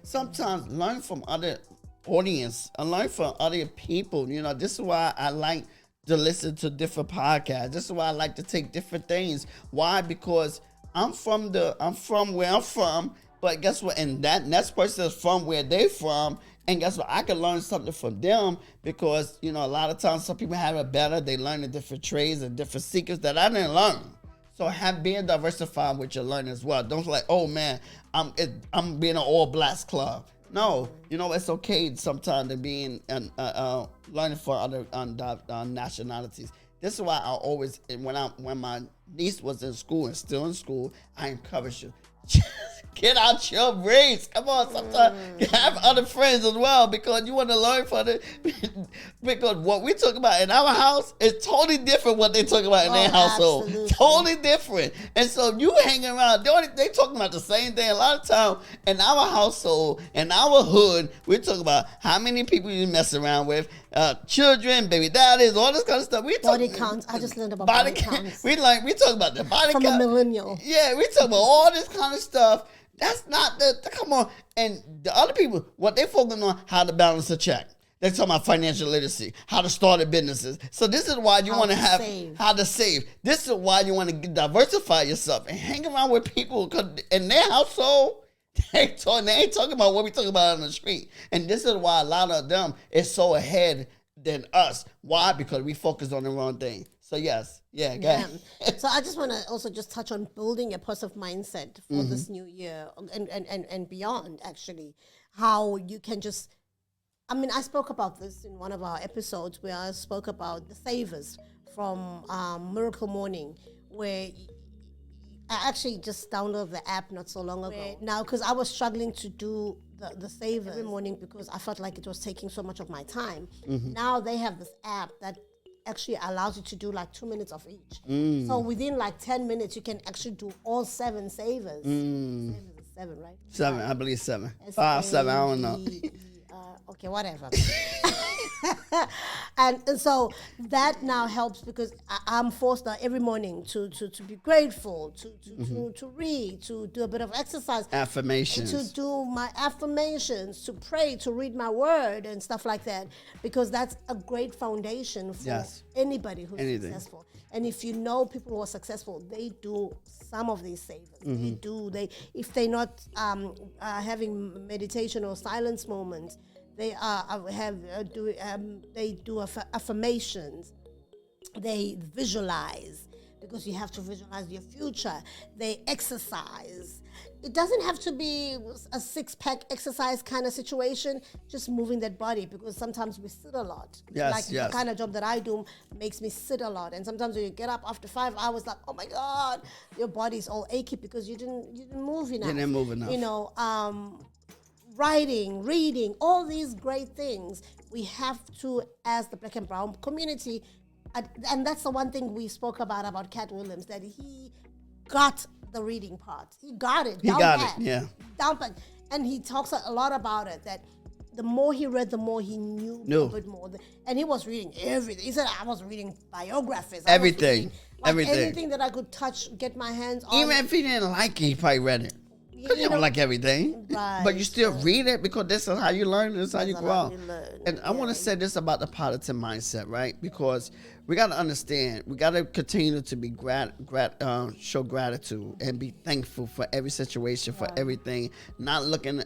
Speaker 2: Sometimes learn from other audience and learn from other people. You know, this is why I like to listen to different podcasts. This is why I like to take different things. Why? Because I'm from where I'm from, but guess what? And that next person is from where they from. And guess what? I can learn something from them, because, you know, a lot of times some people have it better. They learn the different trades and different secrets that I didn't learn. So being diversified with your learning as well. Don't like, oh man, I'm being an all blacks club. No, it's okay sometimes to be in learning for other nationalities. This is why I always, when my niece was in school and still in school, I encourage her. Get out your race. Come on, sometimes have other friends as well, because you want to learn from it. Because what we talk about in our house is totally different what they talk about in their household.
Speaker 1: Absolutely.
Speaker 2: Totally different. And so you hanging around, they talking about the same thing. A lot of time in our household, in our hood, we talk about how many people you mess around with, children, baby daddies, all this kind of stuff.
Speaker 1: Body counts. I just learned about body counts.
Speaker 2: We talk about the body count.
Speaker 1: From a millennial.
Speaker 2: Yeah, we talk about all this kind of stuff. That's not come on. And the other people, what they focus on, how to balance a check. They're talking about financial literacy, how to start a businesses. So this is why you want to have how to save. This is why you want to diversify yourself and hang around with people, because in their household, they ain't talking about what we talk about on the street. And this is why a lot of them is so ahead than us. Why? Because we focus on the wrong thing. So yes, go ahead.
Speaker 1: So I just want to also just touch on building a positive mindset for this new year and beyond, actually. How you can just, I spoke about this in one of our episodes where I spoke about the savers from Miracle Morning, where I actually just downloaded the app not so long ago. Now, because I was struggling to do the savers every morning because I felt like it was taking so much of my time. Now they have this app that actually allows you to do like 2 minutes of each. So within like 10 minutes, you can actually do all 7 savers. Seven, right?
Speaker 2: 7, I believe 7. 5, 7, I don't know.
Speaker 1: Okay, whatever. and so that now helps because I'm forced now every morning to be grateful, to read, to do a bit of exercise.
Speaker 2: Affirmations.
Speaker 1: To do my affirmations, to pray, to read my word and stuff like that, because that's a great foundation for anybody who's successful. And if you know people who are successful, they do some of these savers. If they're not having meditation or silence moments, they do affirmations. They visualize, because you have to visualize your future. They exercise. It doesn't have to be a 6-pack exercise kind of situation, just moving that body, because sometimes we sit a lot. The kind of job that I do makes me sit a lot. And sometimes when you get up after 5 hours, like, oh my God, your body's all achy because you didn't move enough.
Speaker 2: You didn't move enough.
Speaker 1: Writing, reading, all these great things we have to, as the Black and Brown community, and that's the one thing we spoke about Cat Williams, that he got the reading part. He got it. Down pat. And he talks a lot about it, that the more he read, the more he knew a bit more. And he was reading everything. He said, I was reading biographies.
Speaker 2: Everything.
Speaker 1: Anything that I could touch, get my hands on.
Speaker 2: Even if he didn't like it, he probably read it. Because you don't like everything.
Speaker 1: Right.
Speaker 2: But you still read it, because this is how you learn. This is how you grow up. And I want to say this about the positive mindset, right? Because we got to understand, we got to continue to be show gratitude and be thankful for every situation, for everything. Not looking,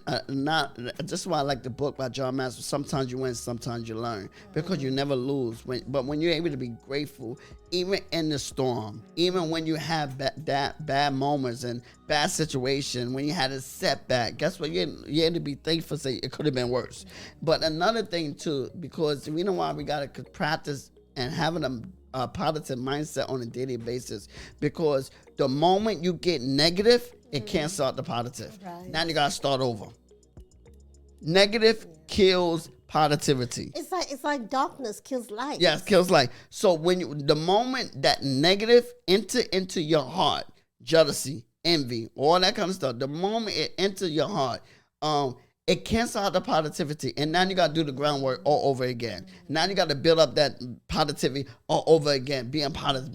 Speaker 2: this is why I like the book by John Maxwell. Sometimes you win, sometimes you learn, because you never lose. But when you're able to be grateful, even in the storm, even when you have bad moments and bad situation, when you had a setback, guess what? You had to be thankful. Say it could have been worse. But another thing too, because we know why we got to practice and having a positive mindset on a daily basis, because the moment you get negative, it cancels out the positive. Right. Now you gotta start over. Negative kills positivity.
Speaker 1: It's like darkness kills light.
Speaker 2: Yes, kills light. So when the moment that negative enter into your heart, jealousy, envy, all that kind of stuff, the moment it enters your heart, it cancels out the positivity, and now you got to do the groundwork all over again. Now you got to build up that positivity all over again, being positive,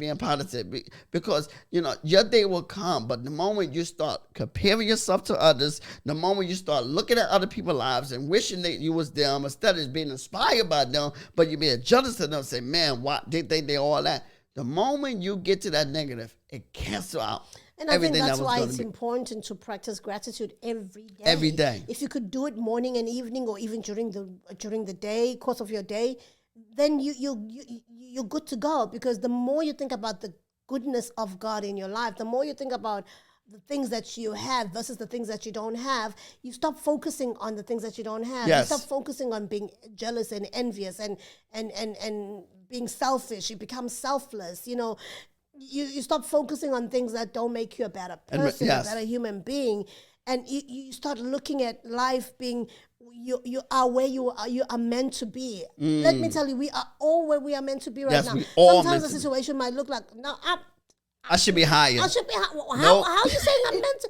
Speaker 2: because your day will come. But the moment you start comparing yourself to others, the moment you start looking at other people's lives and wishing that you was them, instead of being inspired by them, but you being jealous of them, say, man, why did they all that? The moment you get to that negative, it cancels out.
Speaker 1: And I think that's why it's important to practice gratitude every day.
Speaker 2: Every day.
Speaker 1: If you could do it morning and evening, or even during the day, course of your day, then you're good to go. Because the more you think about the goodness of God in your life, the more you think about the things that you have versus the things that you don't have, you stop focusing on the things that you don't have.
Speaker 2: Yes.
Speaker 1: You stop focusing on being jealous and envious and being selfish. You become selfless. You know, you stop focusing on things that don't make you a better person,
Speaker 2: yes.
Speaker 1: a better human being, and you start looking at life being. You are where you are meant to be. Let me tell you, we are all where we are meant to be right
Speaker 2: Yes,
Speaker 1: now.
Speaker 2: we all
Speaker 1: Sometimes
Speaker 2: meant
Speaker 1: the
Speaker 2: to be.
Speaker 1: situation might look like, no,
Speaker 2: I should be higher.
Speaker 1: I should be. How
Speaker 2: Nope.
Speaker 1: are you saying I'm meant to?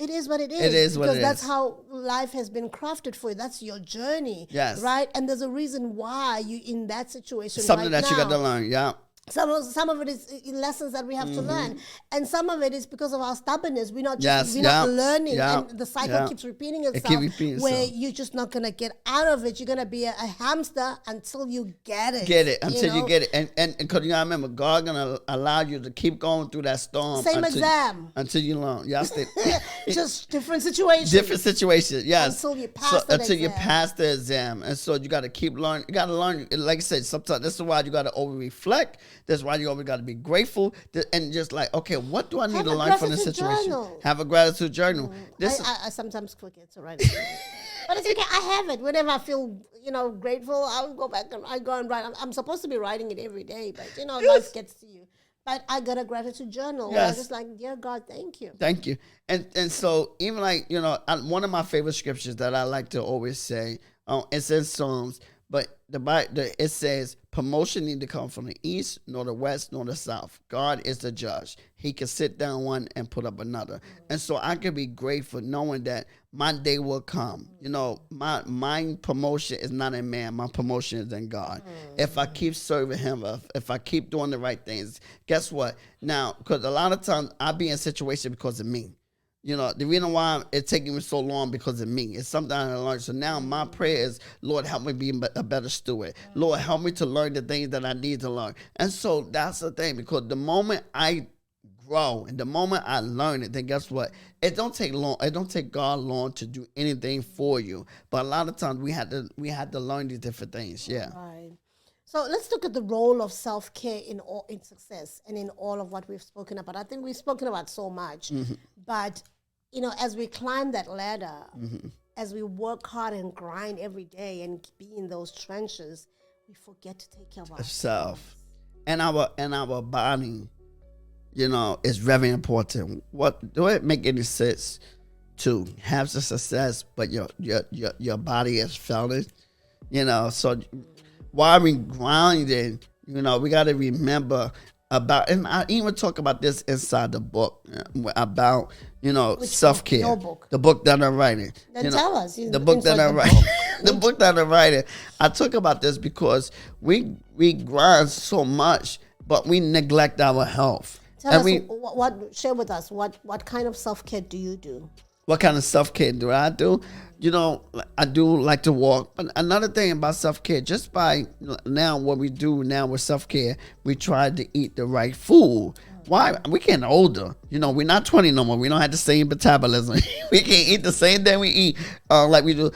Speaker 1: It is what it is.
Speaker 2: It is what
Speaker 1: because
Speaker 2: it
Speaker 1: that's
Speaker 2: is.
Speaker 1: how life has been crafted for you. That's your journey.
Speaker 2: Yes.
Speaker 1: Right? And there's a reason why you in that situation
Speaker 2: Something
Speaker 1: right
Speaker 2: that you got
Speaker 1: now.
Speaker 2: to learn. Yeah.
Speaker 1: Some of it is lessons that we have to learn, and some of it is because of our stubbornness. We're not just,
Speaker 2: Yes,
Speaker 1: we're not
Speaker 2: yeah,
Speaker 1: learning,
Speaker 2: yeah,
Speaker 1: and the cycle
Speaker 2: yeah.
Speaker 1: keeps repeating
Speaker 2: It
Speaker 1: itself.
Speaker 2: keeps repeating
Speaker 1: where
Speaker 2: itself.
Speaker 1: you're just not gonna get out of it. You're gonna be a hamster until you get it.
Speaker 2: Get it until you
Speaker 1: know?
Speaker 2: get it, and because you gotta remember, God gonna allow you to keep going through that storm.
Speaker 1: Same
Speaker 2: until,
Speaker 1: exam.
Speaker 2: until you learn. Yeah, I stay,
Speaker 1: Just different situations.
Speaker 2: different situations. Yes,
Speaker 1: Until you pass that
Speaker 2: until you
Speaker 1: exam.
Speaker 2: pass the exam, and so you got to keep learning. You got to learn. Like I said, sometimes this is why you got to over reflect. That's why you always got to be grateful and just like, okay, what do I need
Speaker 1: Have
Speaker 2: to
Speaker 1: a
Speaker 2: learn from this
Speaker 1: gratitude
Speaker 2: situation?
Speaker 1: journal.
Speaker 2: Have a gratitude journal. This
Speaker 1: I sometimes forget to write it. But it's okay. I have it. Whenever I feel, grateful, I'll go back and I go and write. I'm supposed to be writing it every day, but life gets to you. But I got a gratitude journal.
Speaker 2: Yes.
Speaker 1: I'm just like, dear God, thank you.
Speaker 2: Thank you. And so even like, one of my favorite scriptures that I like to always say, it's in Psalms, but it says, promotion need to come from the east, nor the west, nor the south. God is the judge. He can sit down one and put up another. And so I can be grateful knowing that my day will come. My promotion is not in man. My promotion is in God. If I keep serving him, if I keep doing the right things, guess what? Now, because a lot of times I be in situations because of me. The reason why it's taking me so long because of me. It's something I learned. So now my prayer is, Lord, help me be a better steward. Lord, help me to learn the things that I need to learn. And so that's the thing, because the moment I grow and the moment I learn it, then guess what? It don't take long. It don't take God long to do anything for you. But a lot of times we had to learn these different things. Yeah.
Speaker 1: Right. So let's look at the role of self-care in success and in all of what we've spoken about. I think we've spoken about so much, but as we climb that ladder, as we work hard and grind every day and be in those trenches, we forget to take care of ourselves.
Speaker 2: Self and our body, is very important. What do it make any sense to have the success, but your body is failing? So while we grinding, we got to remember about, and I even talk about this inside the book about self-care.
Speaker 1: Your book?
Speaker 2: The book that I'm writing.
Speaker 1: Then tell us.
Speaker 2: The book that I'm writing. The book that I'm writing. I talk about this because we grind so much, but we neglect our health.
Speaker 1: Tell us share with us what kind of self-care do you do?
Speaker 2: What kind of self-care do I do? I do like to walk. But another thing about self-care, just by now what we do now with self-care, we try to eat the right food. Why? We're getting older. We're not 20 no more. We don't have the same metabolism. We can't eat the same thing we eat like we do.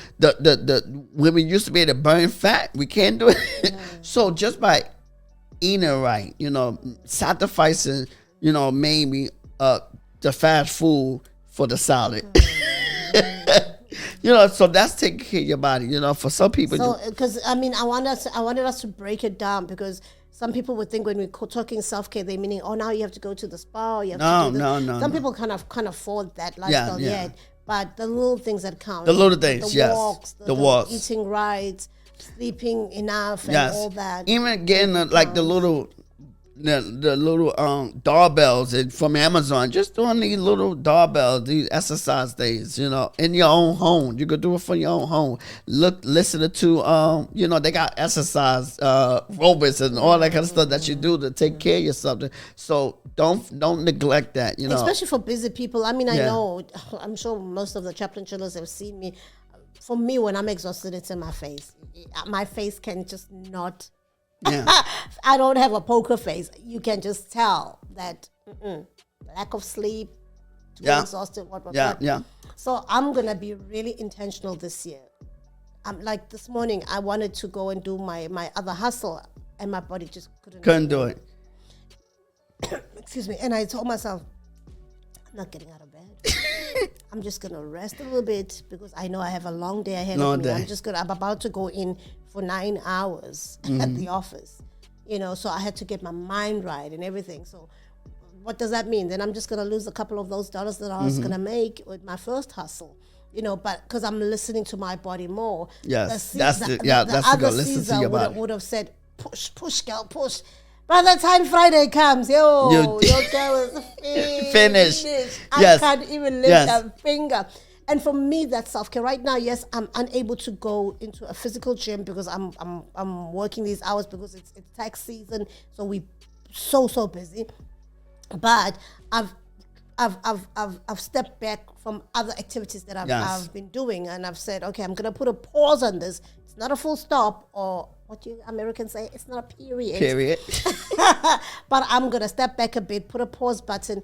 Speaker 2: When we used to be able to burn fat, we can't do it. So just by eating right, sacrificing, maybe the fast food for the salad. So that's taking care of your body. For some people.
Speaker 1: So, because I wanted us to break it down, because some people would think when we're talking self-care, they meaning, now you have to go to the spa. Or you have to do this.
Speaker 2: No.
Speaker 1: Some people can't afford that lifestyle yet. But the little things that count.
Speaker 2: The little things,
Speaker 1: the
Speaker 2: yes.
Speaker 1: Walks,
Speaker 2: the walks.
Speaker 1: Eating right, sleeping enough, and all that.
Speaker 2: Even getting the little doorbells from Amazon, just doing these little doorbells, these exercise days, in your own home. You could do it for your own home. Listen to, they got exercise robots and all that kind of stuff that you do to take care of yourself. So don't neglect that,
Speaker 1: Especially for busy people. I know, I'm sure most of the chaplain chillers have seen me. For me, when I'm exhausted, it's in my face. My face can just not...
Speaker 2: Yeah.
Speaker 1: I don't have a poker face. You can just tell that lack of sleep, too exhausted, what. So I'm going to be really intentional this year. Like this morning, I wanted to go and do my other hustle, and my body just couldn't
Speaker 2: do it.
Speaker 1: Excuse me. And I told myself, I'm not getting out of bed. I'm just gonna rest a little bit because I know I have a long day ahead
Speaker 2: Long
Speaker 1: of me.
Speaker 2: day.
Speaker 1: I'm about to go in for 9 hours at the office. So I had to get my mind right and everything. So what does that mean? Then I'm just gonna lose a couple of those dollars that I was gonna make with my first hustle. But because I'm listening to my body more.
Speaker 2: Yes,
Speaker 1: the
Speaker 2: that's the
Speaker 1: other
Speaker 2: go. Listen to
Speaker 1: Caesar
Speaker 2: your body.
Speaker 1: would have said, push, girl, push. By the time Friday comes, your girl is
Speaker 2: Finished.
Speaker 1: I
Speaker 2: Yes.
Speaker 1: can't even lift a finger. And for me, that's self-care. Right now, yes, I'm unable to go into a physical gym because I'm working these hours because it's tax season, so we so busy. But I've stepped back from other activities that I've been doing, and I've said, okay, I'm gonna put a pause on this. It's not a full stop, or what you Americans say, it's not a period.
Speaker 2: Period.
Speaker 1: But I'm gonna step back a bit, put a pause button,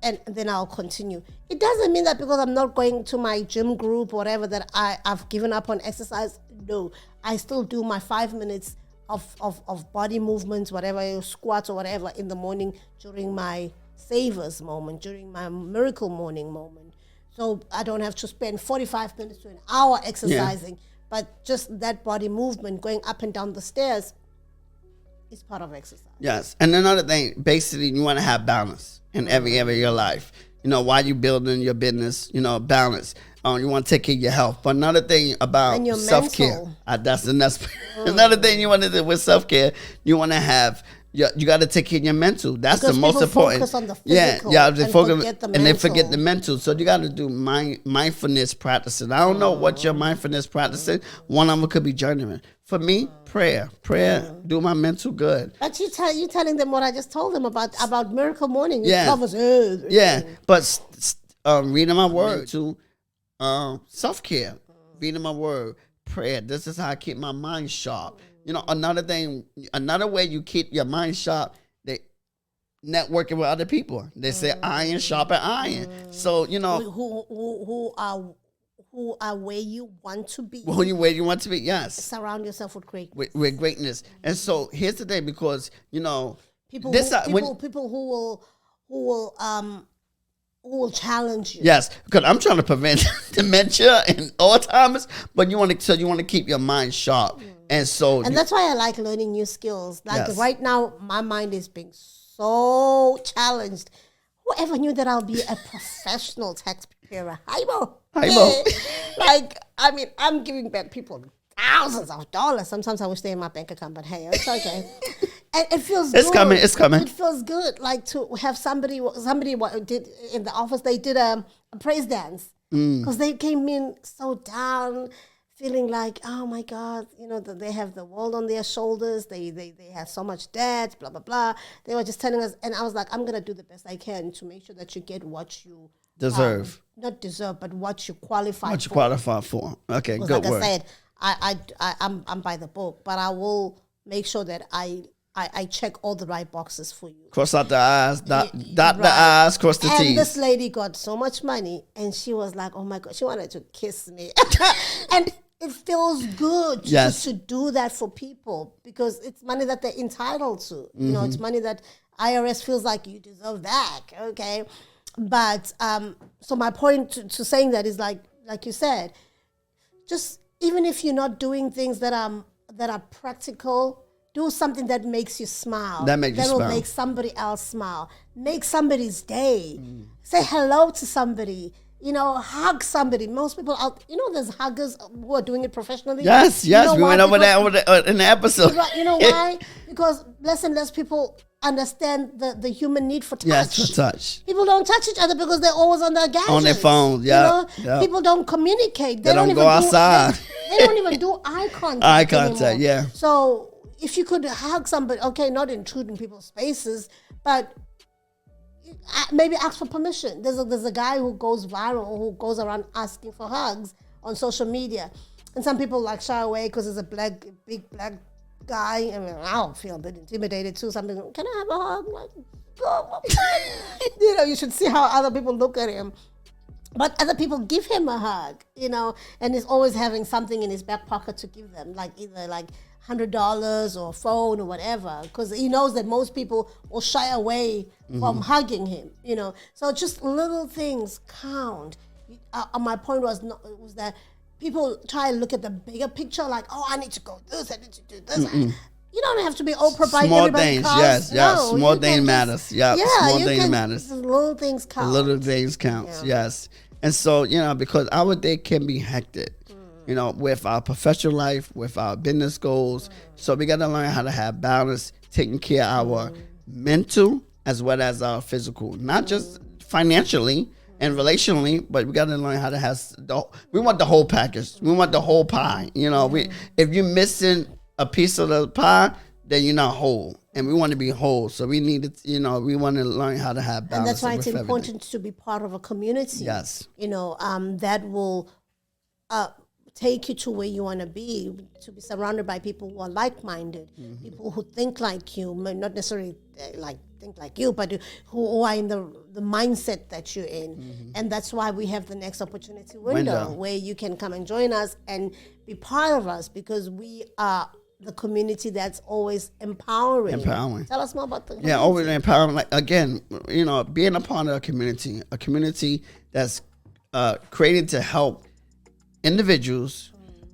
Speaker 1: and then I'll continue. It doesn't mean that because I'm not going to my gym group or whatever that I've given up on exercise. No, I still do my 5 minutes of body movements, whatever, squats or whatever in the morning during my savers moment, during my miracle morning moment. So I don't have to spend 45 minutes to an hour exercising, but just that body movement, going up and down the stairs, is part of exercise.
Speaker 2: Yes. And another thing, basically, you want to have balance in every area of your life. While you building your business, balance. You want to take care of your health. But another thing about self-care, that's the next. Another thing you want to do with self-care, you want to have. You got to take care of your mental. That's
Speaker 1: because
Speaker 2: the most important.
Speaker 1: Focus on the physical
Speaker 2: they focus,
Speaker 1: forget the
Speaker 2: and they forget
Speaker 1: mental.
Speaker 2: the mental. So you got to do mindfulness practices. I don't know what your mindfulness practices. One of them could be journaling. For me, prayer, do my mental good.
Speaker 1: But you telling them what I just told them about Miracle Morning. It
Speaker 2: Yeah.
Speaker 1: covers everything.
Speaker 2: Yeah, but reading my word to self-care, reading my word, prayer. This is how I keep my mind sharp. Another thing, another way you keep your mind sharp, they networking with other people. They say iron sharpen iron. So
Speaker 1: who are where you want to be.
Speaker 2: where you want to be. Yes,
Speaker 1: Surround yourself with greatness.
Speaker 2: with greatness. And so here's the thing, because
Speaker 1: People
Speaker 2: this
Speaker 1: who will challenge you.
Speaker 2: Yes, because I'm trying to prevent dementia and Alzheimer's, but you want to keep your mind sharp, and
Speaker 1: that's why I like learning new skills. Like
Speaker 2: Yes.
Speaker 1: right now, my mind is being so challenged. Whoever knew that I'll be a professional tax preparer? Hi, Mo. I'm giving back people thousands of dollars. Sometimes I wish they're in my bank account, but hey, it's okay. And it feels good.
Speaker 2: It's coming.
Speaker 1: It feels good, like to have somebody what did in the office. They did a praise dance because they came in so down, feeling like, oh my God, that they have the world on their shoulders. They have so much debt, blah blah blah. They were just telling us, and I was like, I'm gonna do the best I can to make sure that you get what you
Speaker 2: deserve,
Speaker 1: not deserve, but what you qualify.
Speaker 2: what you qualify for. Okay, good
Speaker 1: like
Speaker 2: word.
Speaker 1: I said, I'm by the book, but I will make sure that I check all the right boxes for you.
Speaker 2: Cross out the I's, dot the
Speaker 1: Right.
Speaker 2: I's, cross the
Speaker 1: And
Speaker 2: T's.
Speaker 1: this lady got so much money, and she was like, "Oh my God!" She wanted to kiss me, and it feels good to do that for people because it's money that they're entitled to. It's money that IRS feels like you deserve that. Okay, but so my point to saying that is like you said, just even if you're not doing things that are practical. Do something that makes you smile.
Speaker 2: That will
Speaker 1: make somebody else smile. Make somebody's day. Say hello to somebody. Hug somebody. Most people out. There's huggers who are doing it professionally.
Speaker 2: Yes. We went over that in the episode.
Speaker 1: You know why? Because less and less people understand the human need for touch.
Speaker 2: Yes, for touch.
Speaker 1: People don't touch each other because they're always on their gadgets.
Speaker 2: On their phones, yeah.
Speaker 1: People don't communicate.
Speaker 2: They don't go outside.
Speaker 1: They don't even do eye contact.
Speaker 2: Eye contact,
Speaker 1: anymore.
Speaker 2: yeah.
Speaker 1: So if you could hug somebody, okay, not intrude in people's spaces, but maybe ask for permission. There's a guy who goes viral, who goes around asking for hugs on social media, and some people shy away because there's a big black guy. I mean, I don't feel a bit intimidated too. Something, can I have a hug? Like, oh, you should see how other people look at him. But other people give him a hug, and he's always having something in his back pocket to give them, like either $100 or a phone or whatever, because he knows that most people will shy away from hugging him, you know. So just little things count. My point was that people try to look at the bigger picture, like, oh, I need to go this, I need to do this. You don't have to be Oprah by
Speaker 2: small
Speaker 1: everybody.
Speaker 2: things, yes. Small things matters. Yeah, small things matters.
Speaker 1: Little things count.
Speaker 2: Little things counts, yes. And so, because our day can be hectic, with our professional life, with our business goals. So we got to learn how to have balance, taking care of our mental as well as our physical, not just financially and relationally, but we got to learn how to have we want the whole package. We want the whole pie. If you're missing a piece of the pie, then you're not whole. And we want to be whole. So we need to, we want to learn how to have balance.
Speaker 1: And that's why it's
Speaker 2: everything.
Speaker 1: important to be part of a community.
Speaker 2: Yes.
Speaker 1: That will take you to where you want to be surrounded by people who are like-minded, people who think like you, not necessarily think like you, but who are in the mindset that you're in. And that's why we have the next opportunity window where you can come and join us and be part of us, because we are the community that's always empowering. Tell us more about the community.
Speaker 2: Yeah, always empowering. Like, again, being a part of a community that's created to help individuals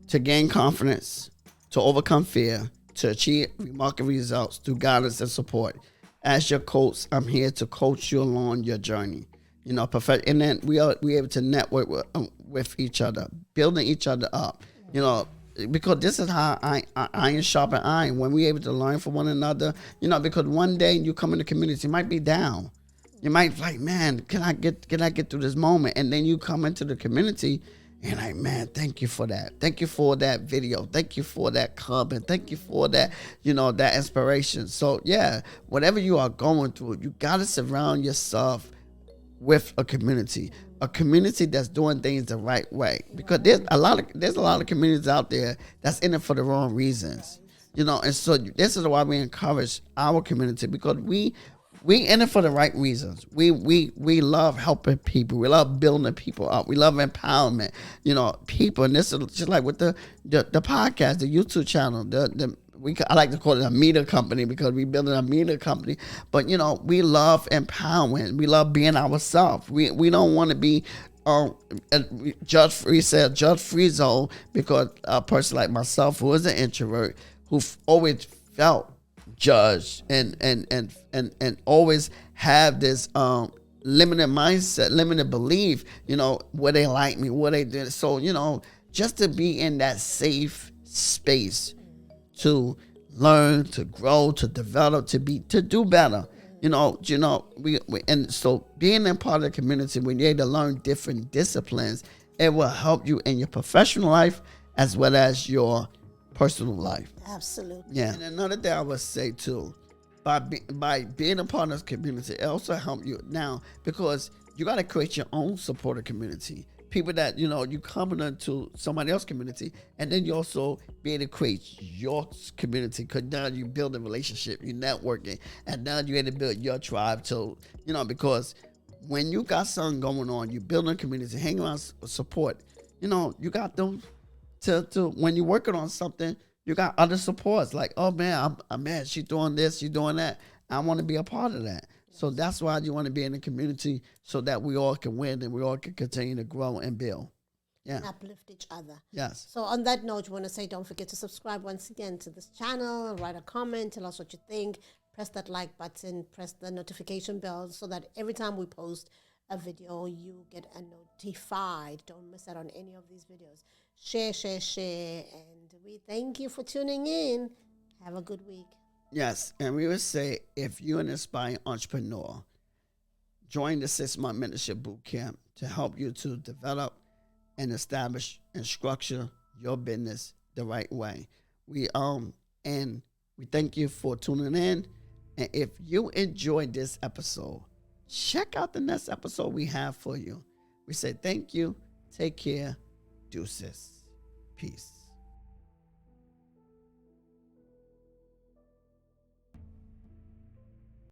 Speaker 2: to gain confidence, to overcome fear, to achieve remarkable results through guidance and support. As your coach, I'm here to coach you along your journey. And then we able to network with each other, building each other up. Because this is how iron sharpen iron. When we able to learn from one another, because one day you come in the community, you might be down. You might like, man, can I get through this moment? And then you come into the community and like, man, thank you for that. Thank you for that video. Thank you for that comment. Thank you for that, that inspiration. So yeah, whatever you are going through, you gotta surround yourself with a community that's doing things the right way. Because there's a lot of communities out there that's in it for the wrong reasons. And so this is why we encourage our community, because we in it for the right reasons. We love helping people. We love building people up. We love empowerment. People. And this is just like with the podcast, the YouTube channel. I like to call it a media company, because we're building a media company. But we love empowering. We love being ourselves. We don't want to be judge-free zone, because a person like myself, who is an introvert, who always felt judged and always have this limited mindset, limited belief, where they like me, what they did. So, just to be in that safe space to learn, to grow, to develop, to do better. And so being a part of the community, when you're able to learn different disciplines, it will help you in your professional life as well as your personal life.
Speaker 1: Absolutely.
Speaker 2: Yeah. And another thing I would say too, by being a part of this community, it also helps you now, because you got to create your own supporter community. People that, you come into somebody else's community, and then you also be able to create your community, because now you build a relationship, you networking, and now you're able to build your tribe too. Because when you got something going on, you building a community, hang around support, you got them to when you're working on something, you got other supports, like, oh man, man, she's doing this, she's doing that. I want to be a part of that. So that's why you want to be in the community, so that we all can win and we all can continue to grow and build. Yeah.
Speaker 1: Uplift each other.
Speaker 2: Yes.
Speaker 1: So on that note, you want to say, don't forget to subscribe once again to this channel, write a comment, tell us what you think, press that like button, press the notification bell, so that every time we post a video, you get notified. Don't miss out on any of these videos. Share. And we thank you for tuning in. Have a good week.
Speaker 2: Yes, and we would say, if you're an aspiring entrepreneur, join the 6-month mentorship boot camp to help you to develop and establish and structure your business the right way. And we thank you for tuning in. And if you enjoyed this episode, check out the next episode we have for you. We say thank you, take care, deuces, peace.